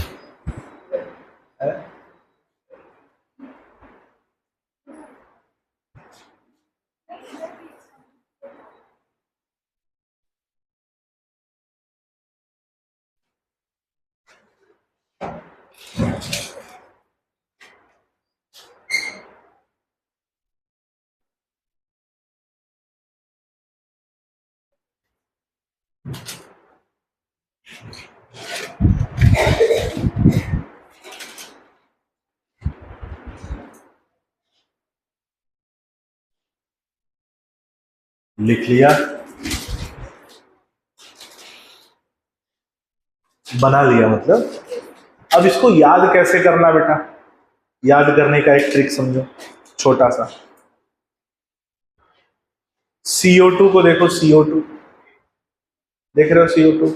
लिख लिया, बना लिया मतलब। अब इसको याद कैसे करना बेटा? याद करने का एक ट्रिक समझो, छोटा सा। CO2 को देखो, CO2 देख रहे हो? CO2 को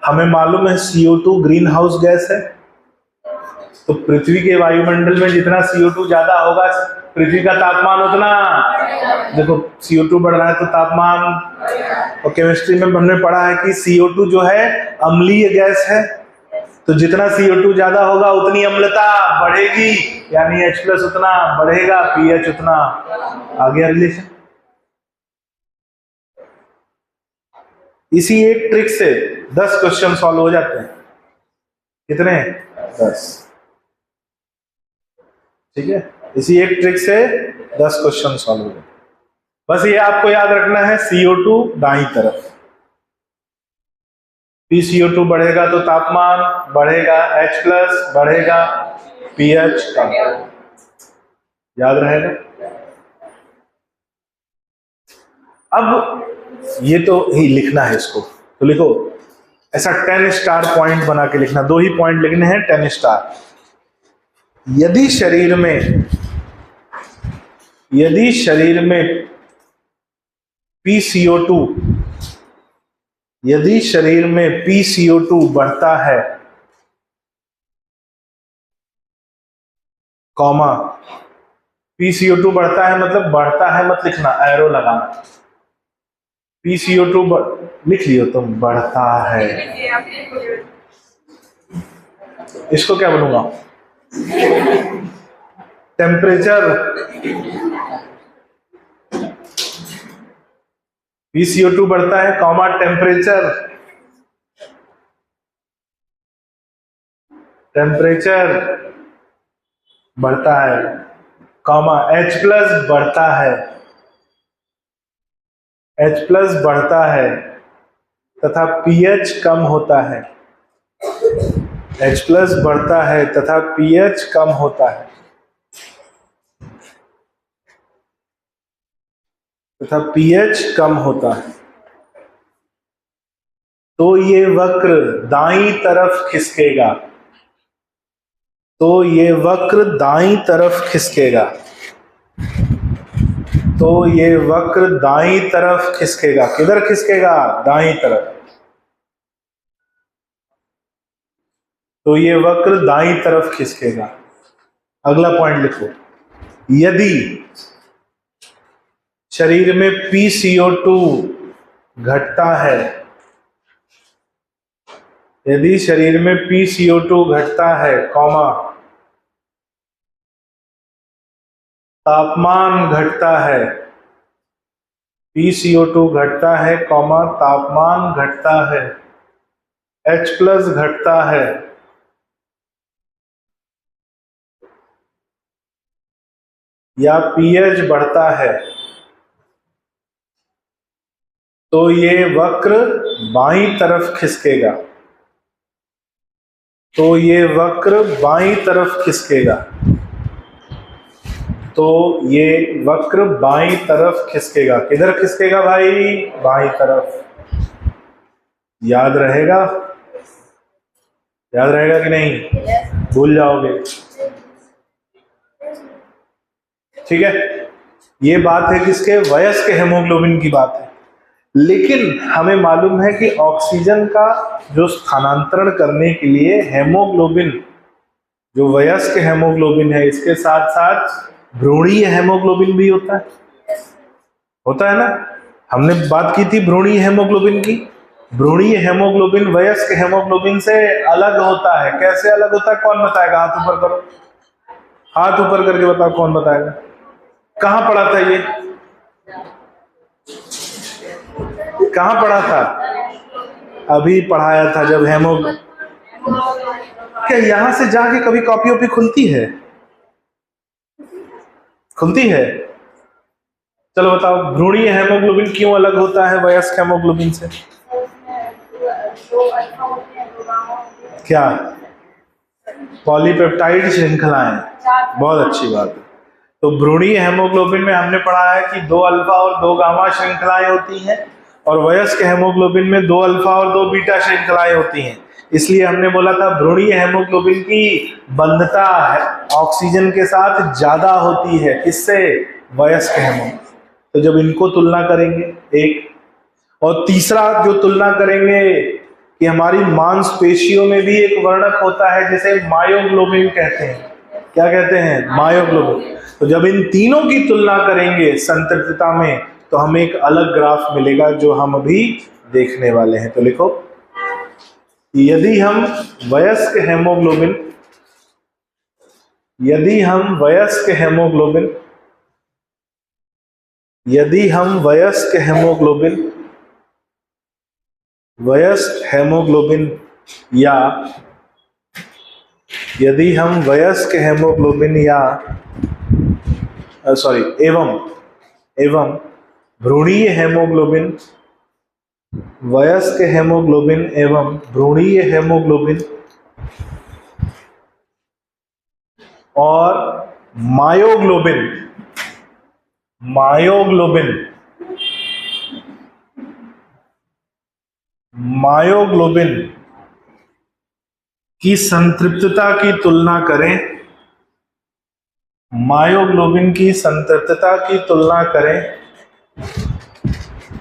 हमें मालूम है CO2 ग्रीन हाउस गैस है। तो पृथ्वी के वायुमंडल में जितना CO2 ज्यादा होगा, पृथ्वी का तापमान उतना, देखो CO2 बढ़ रहा है तो तापमान। और केमिस्ट्री में हमने पढ़ा है कि CO2 जो है अम्लीय गैस है, तो जितना CO2 ज्यादा होगा उतनी अम्लता बढ़ेगी, यानी H+ उतना बढ़ेगा, pH उतना। आ गया रिलेशन। इसी एक ट्रिक से 10 क्वेश्चन सॉल्व हो जाते हैं। कितने? 10। ठीक है, इसी एक ट्रिक से 10 क्वेश्चन सॉल्व हो गए। बस ये आपको याद रखना है, CO2 दाईं तरफ, PCO2 बढ़ेगा तो तापमान बढ़ेगा, H+ बढ़ेगा, pH कम। याद रहेगा? अब ये तो ही लिखना है इसको, तो लिखो ऐसा 10 स्टार पॉइंट बना के लिखना, 2 ही पॉइंट लिखने हैं 10 स्टार। यदि शरीर में PCO2 यदि शरीर में PCO2 बढ़ता है, कॉमा PCO2 बढ़ता है मतलब बढ़ता है मत लिखना, एरो लगाना। PCO2 लिख लियो तुम, बढ़ता है। इसको क्या बोलूंगा? टेम्परेचर। PCO2 बढ़ता है कॉमा टेम्परेचर बढ़ता है कॉमा H+ बढ़ता है, H+ बढ़ता है तथा pH कम होता है। H+ बढ़ता है तथा pH कम होता है, तो ये वक्र दाईं तरफ खिसकेगा, किधर खिसकेगा? दाईं तरफ। तो ये वक्र दाईं तरफ खिसकेगा। अगला पॉइंट लिखो, यदि शरीर में PCO2 घटता है, कॉमा तापमान घटता है, PCO2 घटता है कॉमा तापमान घटता है, H+ घटता है, या pH बढ़ता है, तो ये वक्र बाईं तरफ खिसकेगा, किधर खिसकेगा भाई? बाईं तरफ। याद रहेगा कि नहीं? भूल जाओगे? ठीक है, ये बात है किसके? वयस्क हेमोग्लोबिन की बात है। लेकिन हमें मालूम है कि ऑक्सीजन का जो स्थानांतरण करने के लिए हेमोग्लोबिन, जो वयस्क हेमोग्लोबिन है, इसके साथ साथ भ्रूणीय हेमोग्लोबिन भी होता है ना। हमने बात की थी भ्रूणीय हेमोग्लोबिन की। भ्रूणीय हेमोग्लोबिन वयस्क हेमोग्लोबिन से अलग होता है। कैसे अलग होता है? कौन बताएगा? हाथ ऊपर करो, हाथ ऊपर करके बताओ, कौन बताएगा? कहां पढ़ा था ये? कहां पढ़ा था? अभी पढ़ाया था जब क्या यहां से जाके कभी कॉपी वॉपी खुलती है? चलो बताओ, भ्रूणीय हेमोग्लोबिन क्यों अलग होता है वयस्क हेमोग्लोबिन से? क्या? पॉलीपेप्टाइड श्रृंखलाएं। बहुत अच्छी बात है। तो भ्रूणीय हेमोग्लोबिन में हमने पढ़ा है कि 2 अल्फा और 2 गामा श्रृंखलाएं होती हैं, और वयस्क हेमोग्लोबिन में 2 अल्फा और 2 बीटा श्रृंखलाएं होती हैं। इसलिए हमने बोला था भ्रूणीय हेमोग्लोबिन की बंधता ऑक्सीजन के साथ ज्यादा होती है, किससे? वयस्क हेमोग्लोबिन। तो जब इनको तुलना करेंगे एक, और तीसरा जो तुलना करेंगे कि हमारी मांसपेशियों में भी एक वर्णक होता है जिसे मायोग्लोबिन कहते हैं। क्या कहते हैं? मायोग्लोबिन। तो जब इन तीनों की तुलना करेंगे संतृप्तता में, तो हमें एक अलग ग्राफ मिलेगा जो हम अभी देखने वाले हैं। तो लिखो, यदि हम वयस्क हेमोग्लोबिन एवं भ्रूणीय हेमोग्लोबिन और मायोग्लोबिन की संतृप्तता की तुलना करें, मायोग्लोबिन की संतृप्तता की तुलना करें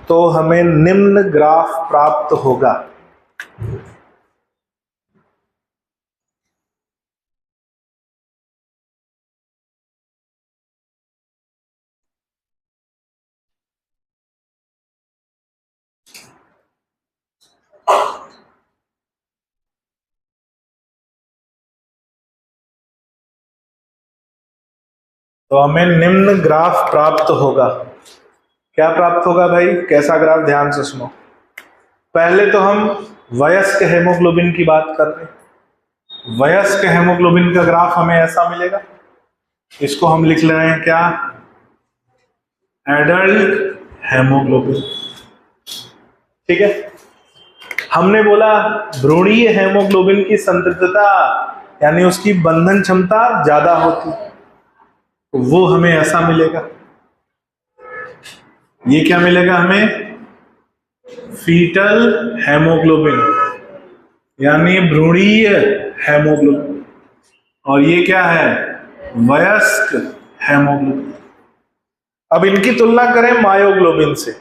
तो हमें निम्न ग्राफ प्राप्त होगा। तो हमें निम्न ग्राफ प्राप्त होगा। क्या प्राप्त होगा भाई? कैसा ग्राफ? ध्यान से सुनो। पहले तो हम वयस्क हेमोग्लोबिन की बात कर रहे हैं। वयस्क हेमोग्लोबिन का ग्राफ हमें ऐसा मिलेगा। इसको हम लिख ले रहे हैं क्या? Adult haemoglobin. ठीक है। हमने बोला भ्रूणीय हेमोग्लोबिन की संतृप्तता यानी उसकी बंधन क्षमता ज्यादा होती, तो वो हमें ऐसा मिलेगा। ये क्या मिलेगा हमें? फीटल हेमोग्लोबिन यानी भ्रूणीय हेमोग्लोबिन। और ये क्या है? वयस्क हेमोग्लोबिन। अब इनकी तुलना करें मायोग्लोबिन से।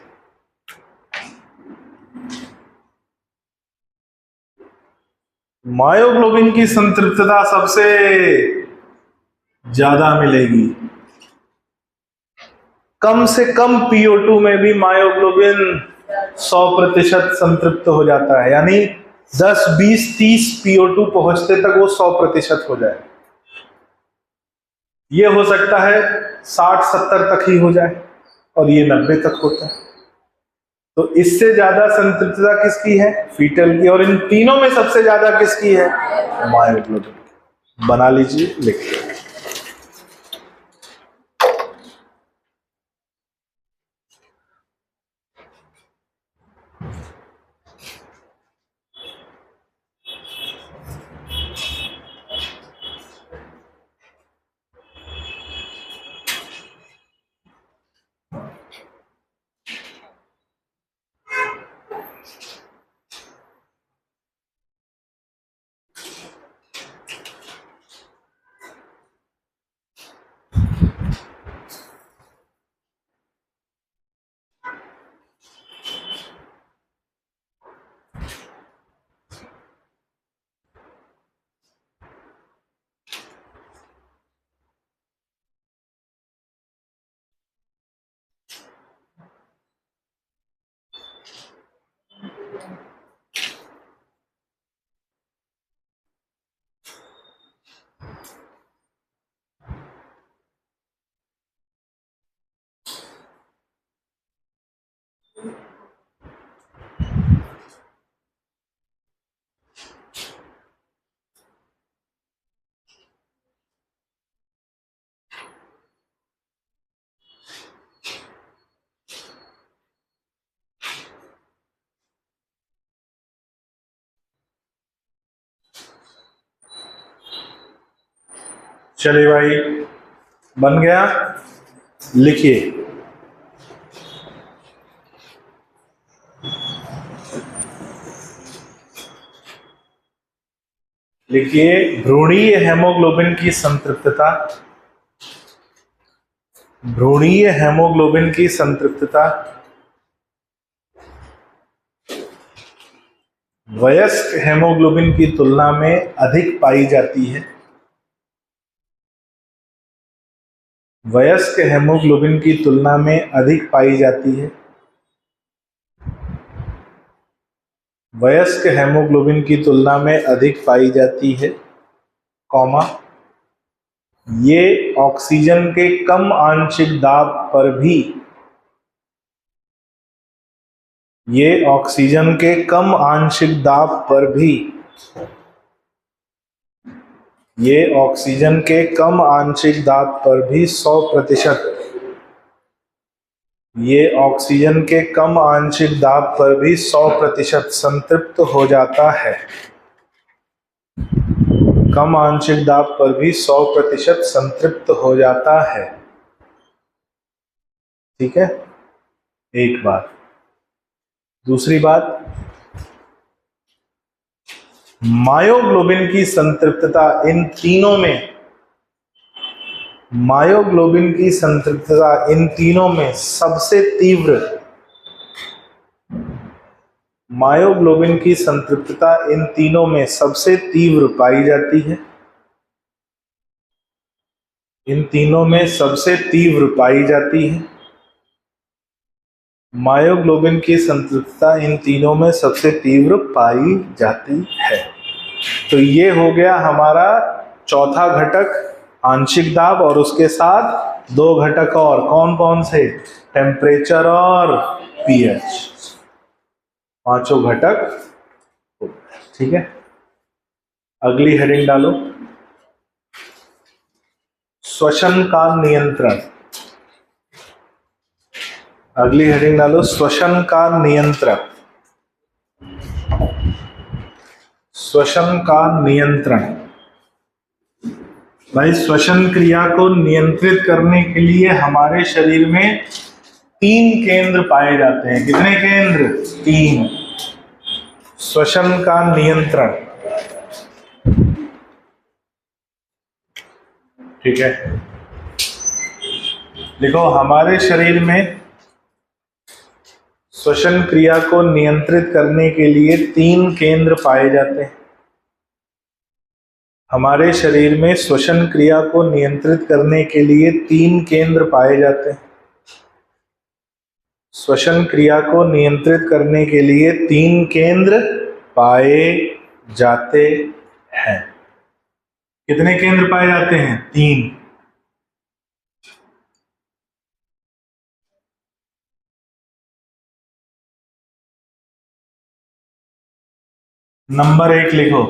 मायोग्लोबिन की संतृप्तता सबसे ज्यादा मिलेगी। कम से कम PO2 में भी मायोग्लोबिन 100% संतृप्त हो जाता है, यानी 10, 20, 30 PO2 पहुंचते तक वो 100% हो जाए। ये हो सकता है 60, 70 तक ही हो जाए और ये 90 तक होता है। तो इससे ज्यादा संतृप्तता किसकी है? फीटल की। और इन तीनों में सबसे ज्यादा किसकी है? मायोग्लोबिन। बना लीजिए, लिखिए। चलिए भाई, बन गया। लिखिए। लिखिए भ्रूणीय हेमोग्लोबिन की संतृप्तता, भ्रूणीय हेमोग्लोबिन की संतृप्तता वयस्क हेमोग्लोबिन की तुलना में अधिक पाई जाती है। वयस्क हेमोग्लोबिन की तुलना में अधिक पाई जाती है। वयस्क हेमोग्लोबिन की तुलना में अधिक पाई जाती है, कॉमा, ये ऑक्सीजन के कम आंशिक दाब पर भी, ये ऑक्सीजन के कम आंशिक दाब पर भी, ये ऑक्सीजन के कम आंशिक दाब पर भी 100%, ये ऑक्सीजन के कम आंशिक दाब पर भी 100% संतृप्त हो जाता है। कम आंशिक दाब पर भी 100% संतृप्त हो जाता है। ठीक है, एक बात। दूसरी बात, मायोग्लोबिन की संतृप्तता इन तीनों में, मायोग्लोबिन की संतृप्तता इन तीनों में सबसे तीव्र, मायोग्लोबिन की संतृप्तता इन तीनों में सबसे तीव्र पाई जाती है, इन तीनों में सबसे तीव्र पाई जाती है। मायोग्लोबिन की संतृप्तता इन तीनों में सबसे तीव्र पाई जाती है। तो ये हो गया हमारा चौथा घटक, आंशिक दाब, और उसके साथ दो घटक और, कौन कौन से, टेम्परेचर और पीएच, पांचों घटक। ठीक है, अगली हेडिंग डालो, श्वसन का नियंत्रण। अगली हेडिंग डालो, श्वसन का नियंत्रण। श्वसन का नियंत्रण। भाई श्वसन क्रिया को नियंत्रित करने के लिए हमारे शरीर में 3 केंद्र पाए जाते हैं। कितने केंद्र? 3। श्वसन का नियंत्रण। ठीक है, देखो हमारे शरीर में श्वसन क्रिया को नियंत्रित करने के लिए 3 केंद्र पाए जाते हैं। हमारे शरीर में श्वसन क्रिया को नियंत्रित करने के लिए 3 केंद्र पाए जाते हैं। श्वसन क्रिया को नियंत्रित करने के लिए 3 केंद्र पाए जाते हैं। कितने केंद्र पाए जाते हैं? 3। नंबर 1 लिखो,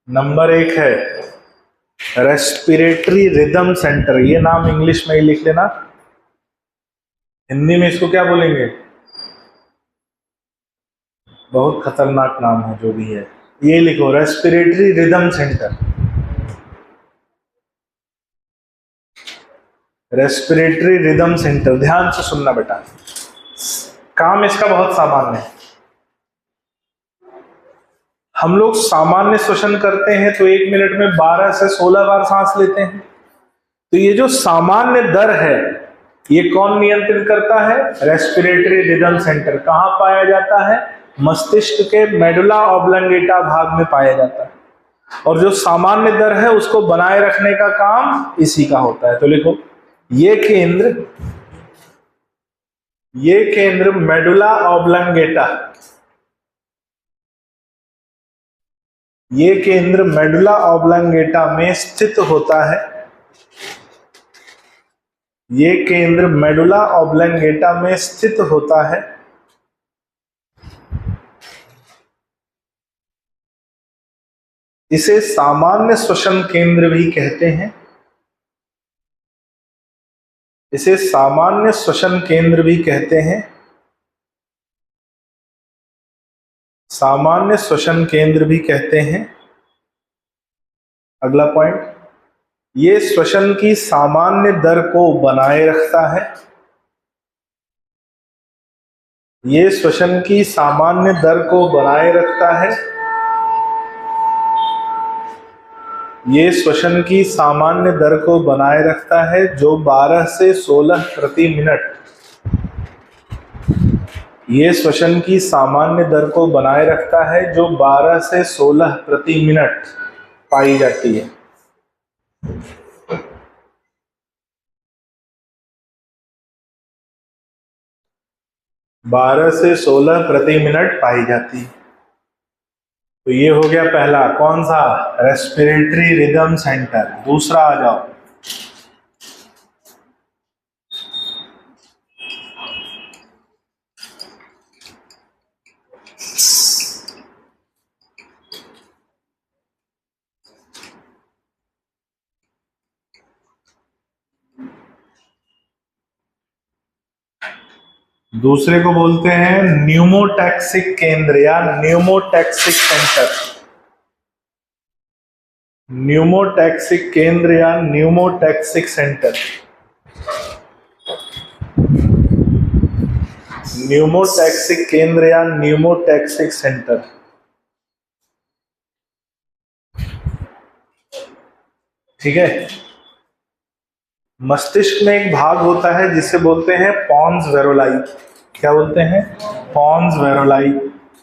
नंबर 1 है रेस्पिरेटरी रिदम सेंटर। ये नाम इंग्लिश में ही लिख लेना, हिंदी में इसको क्या बोलेंगे? बहुत खतरनाक नाम है जो भी है, ये लिखो respiratory rhythm centre. Respiratory rhythm centre, ध्यान से सुनना बेटा, काम इसका बहुत सामान्य है। हम लोग सामान्य श्वसन करते हैं तो 1 मिनट में 12 से 16 बार सांस लेते हैं। तो ये जो सामान्य दर है, ये कौन नियंत्रित करता है? Respiratory rhythm centre. कहां पाया जाता है? मस्तिष्क के मेडुला ऑब्लंगेटा भाग में पाया जाता है। और जो सामान्य दर है उसको बनाए रखने का काम इसी का होता है। तो लिखो, ये केंद्र मेडुला ऑब्लंगेटा, ये केंद्र मेडुला ऑब्लंगेटा में स्थित होता है। ये केंद्र मेडुला ऑब्लंगेटा में स्थित होता है। इसे सामान्य श्वसन केंद्र भी कहते हैं। इसे सामान्य श्वसन केंद्र भी कहते हैं। सामान्य श्वसन केंद्र भी कहते हैं। अगला पॉइंट, ये श्वसन की सामान्य दर को बनाए रखता है। ये श्वसन की सामान्य दर को बनाए रखता है। ये श्वसन की सामान्य दर को बनाए रखता है, जो 12 से 16 प्रति मिनट। ये श्वसन की सामान्य दर को बनाए रखता है, जो 12 से 16 प्रति मिनट पाई जाती है। बारह से 16 प्रति मिनट पाई जाती है। तो ये हो गया पहला, कौन सा? Respiratory rhythm centre. दूसरा आ जाओ, दूसरे को बोलते हैं न्यूमोटैक्सिक केंद्र या न्यूमोटैक्सिक सेंटर। न्यूमोटैक्सिक केंद्र या न्यूमोटैक्सिक सेंटर। न्यूमोटैक्सिक केंद्र या न्यूमोटैक्सिक सेंटर। ठीक है। मस्तिष्क में एक भाग होता है जिसे बोलते हैं पॉन्स वेरोलाई। क्या बोलते हैं? पॉन्स वेरोलाई।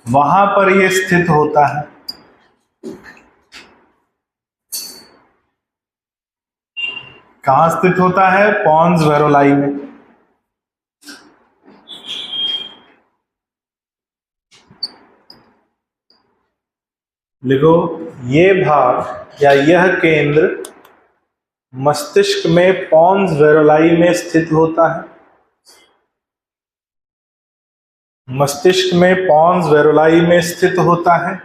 वहां पर यह स्थित होता है। कहां स्थित होता है? पॉन्स वेरोलाई में। लिखो, ये भाग या यह केंद्र मस्तिष्क में पॉन्स वेरोलाई में स्थित होता है। मस्तिष्क में पॉन्स वेरोलाई में स्थित होता है।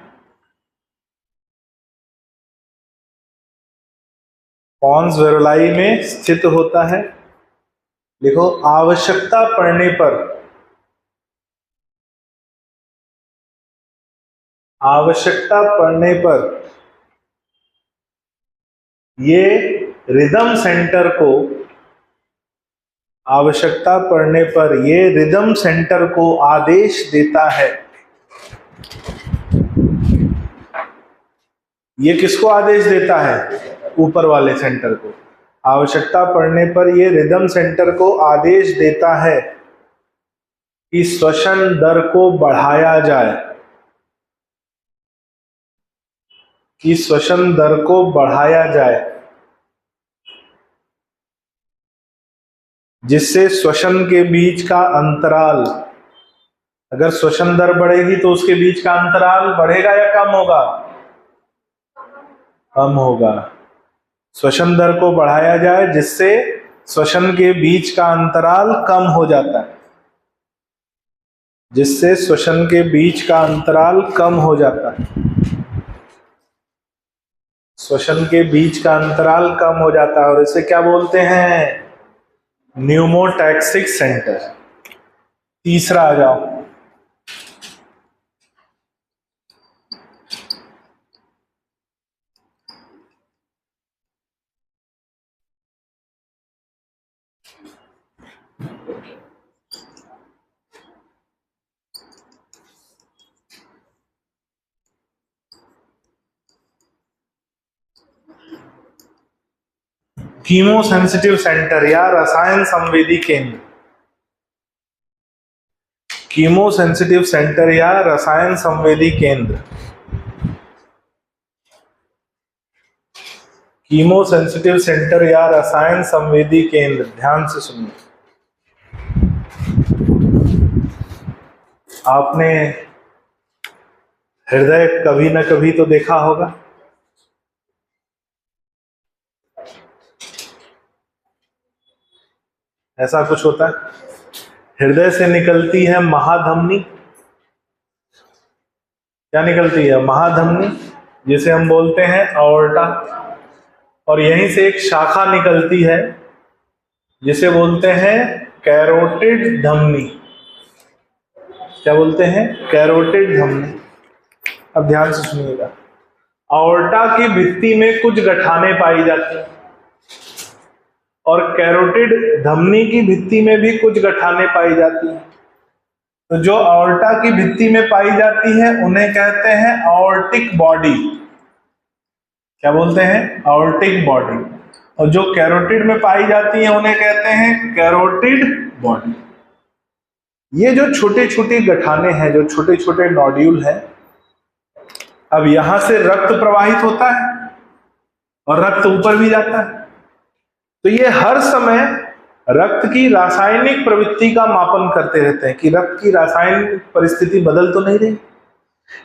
पॉन्स वेरोलाई में स्थित होता है। देखो, आवश्यकता पड़ने पर, आवश्यकता पड़ने पर ये रिदम सेंटर को, आवश्यकता पड़ने पर ये रिदम सेंटर को आदेश देता है। ये किसको आदेश देता है? ऊपर वाले सेंटर को। आवश्यकता पड़ने पर ये रिदम सेंटर को आदेश देता है कि श्वसन दर को बढ़ाया जाए, कि श्वसन दर को बढ़ाया जाए, जिससे श्वसन के बीच का अंतराल, अगर श्वसन दर बढ़ेगी तो उसके बीच का अंतराल बढ़ेगा या कम होगा? कम होगा। श्वसन दर को बढ़ाया जाए जिससे श्वसन के बीच का अंतराल कम हो जाता है, जिससे श्वसन के बीच का अंतराल कम हो जाता है। श्वसन के बीच का अंतराल कम हो जाता है और इसे क्या बोलते हैं? Pneumotaxic centre. तीसरा आ जाओ। कीमो सेंसिटिव सेंटर या रसायन संवेदी केंद्र। कीमो सेंसिटिव सेंटर या रसायन संवेदी केंद्र। कीमो सेंसिटिव सेंटर या रसायन संवेदी केंद्र, ध्यान से सुनिए। आपने हृदय कभी न कभी तो देखा होगा। ऐसा कुछ होता है, हृदय से निकलती है महाधमनी। क्या निकलती है? महाधमनी, जिसे हम बोलते हैं अओर्टा। और यहीं से एक शाखा निकलती है जिसे बोलते हैं कैरोटिड धमनी। क्या बोलते हैं? कैरोटिड धमनी। अब ध्यान से सुनिएगा। अओर्टा की भित्ति में कुछ गठाने पाई जाती हैं और कैरोटिड धमनी की भित्ति में भी कुछ गठाने पाई जाती हैं। तो जो अओर्टा की भित्ति में पाई जाती है उन्हें कहते हैं अओर्टिक बॉडी। क्या बोलते हैं? अओर्टिक बॉडी। और जो कैरोटिड में पाई जाती है उन्हें कहते हैं कैरोटिड बॉडी। ये जो छोटे छोटे गठाने हैं, जो छोटे छोटे नोड्यूल हैं, अब यहां से रक्त प्रवाहित होता है और रक्त ऊपर भी जाता है। तो ये हर समय रक्त की रासायनिक प्रवृत्ति का मापन करते रहते हैं कि रक्त की रासायनिक परिस्थिति बदल तो नहीं रही।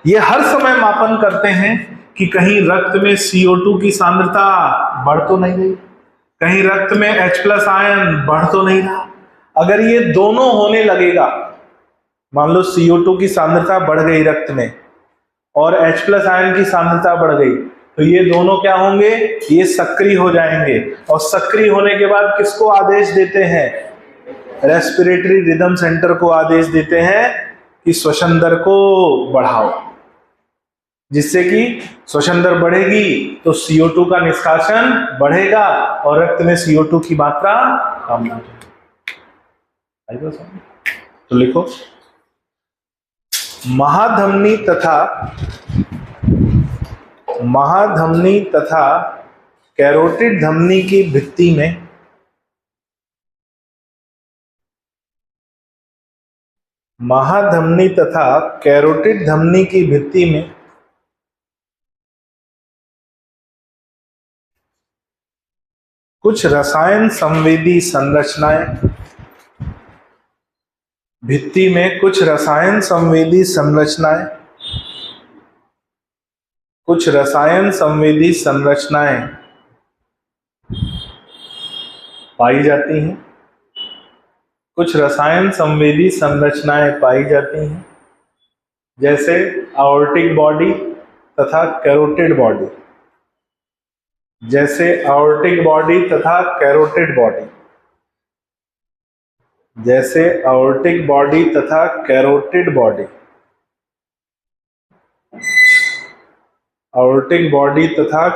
ये हर समय मापन करते हैं कि कहीं रक्त में CO2 की सांद्रता बढ़ तो नहीं रही, कहीं रक्त में H+ आयन बढ़ तो नहीं रहा। अगर ये दोनों होने लगेगा, मान लो CO2 की सांद्रता बढ़ गई रक्त में और H+ आयन की सांद्रता बढ़ गई, तो ये दोनों क्या होंगे? ये सक्रिय हो जाएंगे। और सक्रिय होने के बाद किसको आदेश देते हैं? रेस्पिरेटरी रिदम सेंटर को आदेश देते हैं कि श्वसन दर को बढ़ाओ। जिससे कि श्वसन दर बढ़ेगी तो CO2 का निष्कासन बढ़ेगा और रक्त में CO2 की मात्रा कम हो जाएगी। तो लिखो, महाधमनी तथा कैरोटिड धमनी की भित्ति में महाधमनी तथा कैरोटिड धमनी की भित्ति में कुछ रसायन संवेदी संरचनाएं पाई जाती हैं। जैसे आवर्टिक बॉडी तथा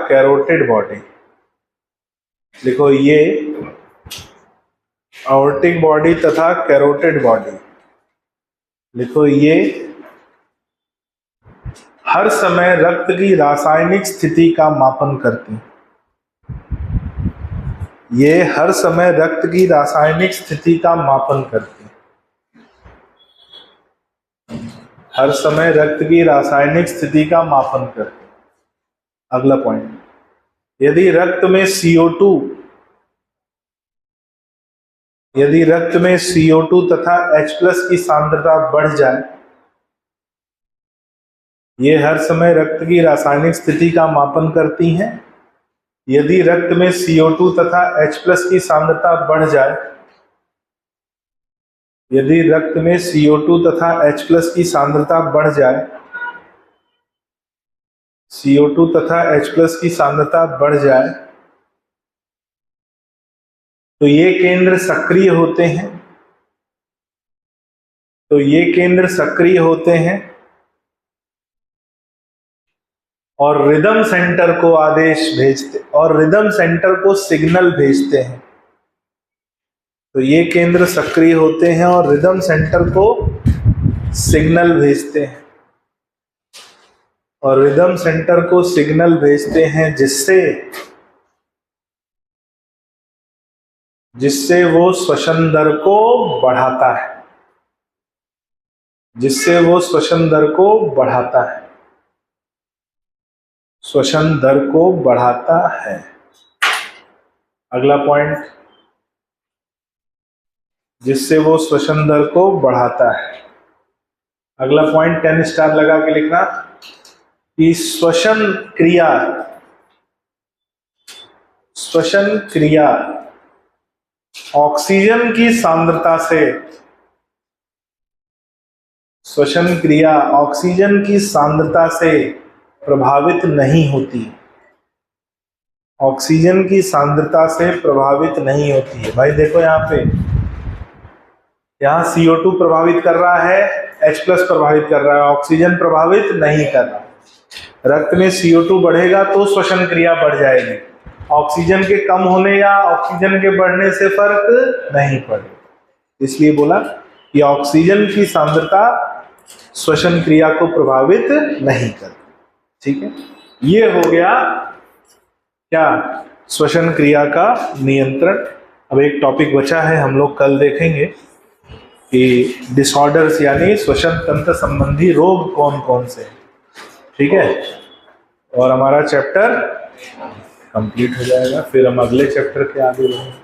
कैरोटिड बॉडी। लिखो, ये आवर्टिक बॉडी तथा कैरोटिड बॉडी हर समय रक्त की रासायनिक स्थिति का मापन करती हैं। अगला पॉइंट, यदि रक्त में CO2 तथा H+ की सांद्रता बढ़ जाए, ये हर समय रक्त की रासायनिक स्थिति का मापन करती हैं। यदि रक्त में CO2 तथा H+ की सांद्रता बढ़ जाए, तो ये केंद्र सक्रिय होते हैं और रिदम सेंटर को सिग्नल भेजते हैं। जिससे वो श्वसन दर को बढ़ाता है। अगला पॉइंट, जिससे वो श्वसन दर को बढ़ाता है। अगला पॉइंट 10 स्टार लगा के लिखना कि श्वसन क्रिया ऑक्सीजन की सांद्रता से प्रभावित नहीं होती है। भाई देखो, यहाँ CO2 प्रभावित कर रहा है, H+ प्रभावित कर रहा है, ऑक्सीजन प्रभावित नहीं कर रहा। रक्त में CO2 बढ़ेगा तो श्वसन क्रिया बढ़ जाएगी। ऑक्सीजन के कम होने या ऑक्सीजन के बढ़ने से फर्क नहीं पड़ेगा। इसलिए बोला कि ऑक्सीजन की सांद्रता श्वसन क्रिया को प्रभावित नहीं करती। ठीक है, ये हो गया क्या, श्वसन क्रिया का नियंत्रण। अब एक टॉपिक बचा है, हम लोग कल देखेंगे कि डिसऑर्डर्स यानी श्वसन तंत्र संबंधी रोग कौन कौन से हैं। ठीक है, और हमारा चैप्टर कंप्लीट हो जाएगा। फिर हम अगले चैप्टर के आगे बढ़ेंगे।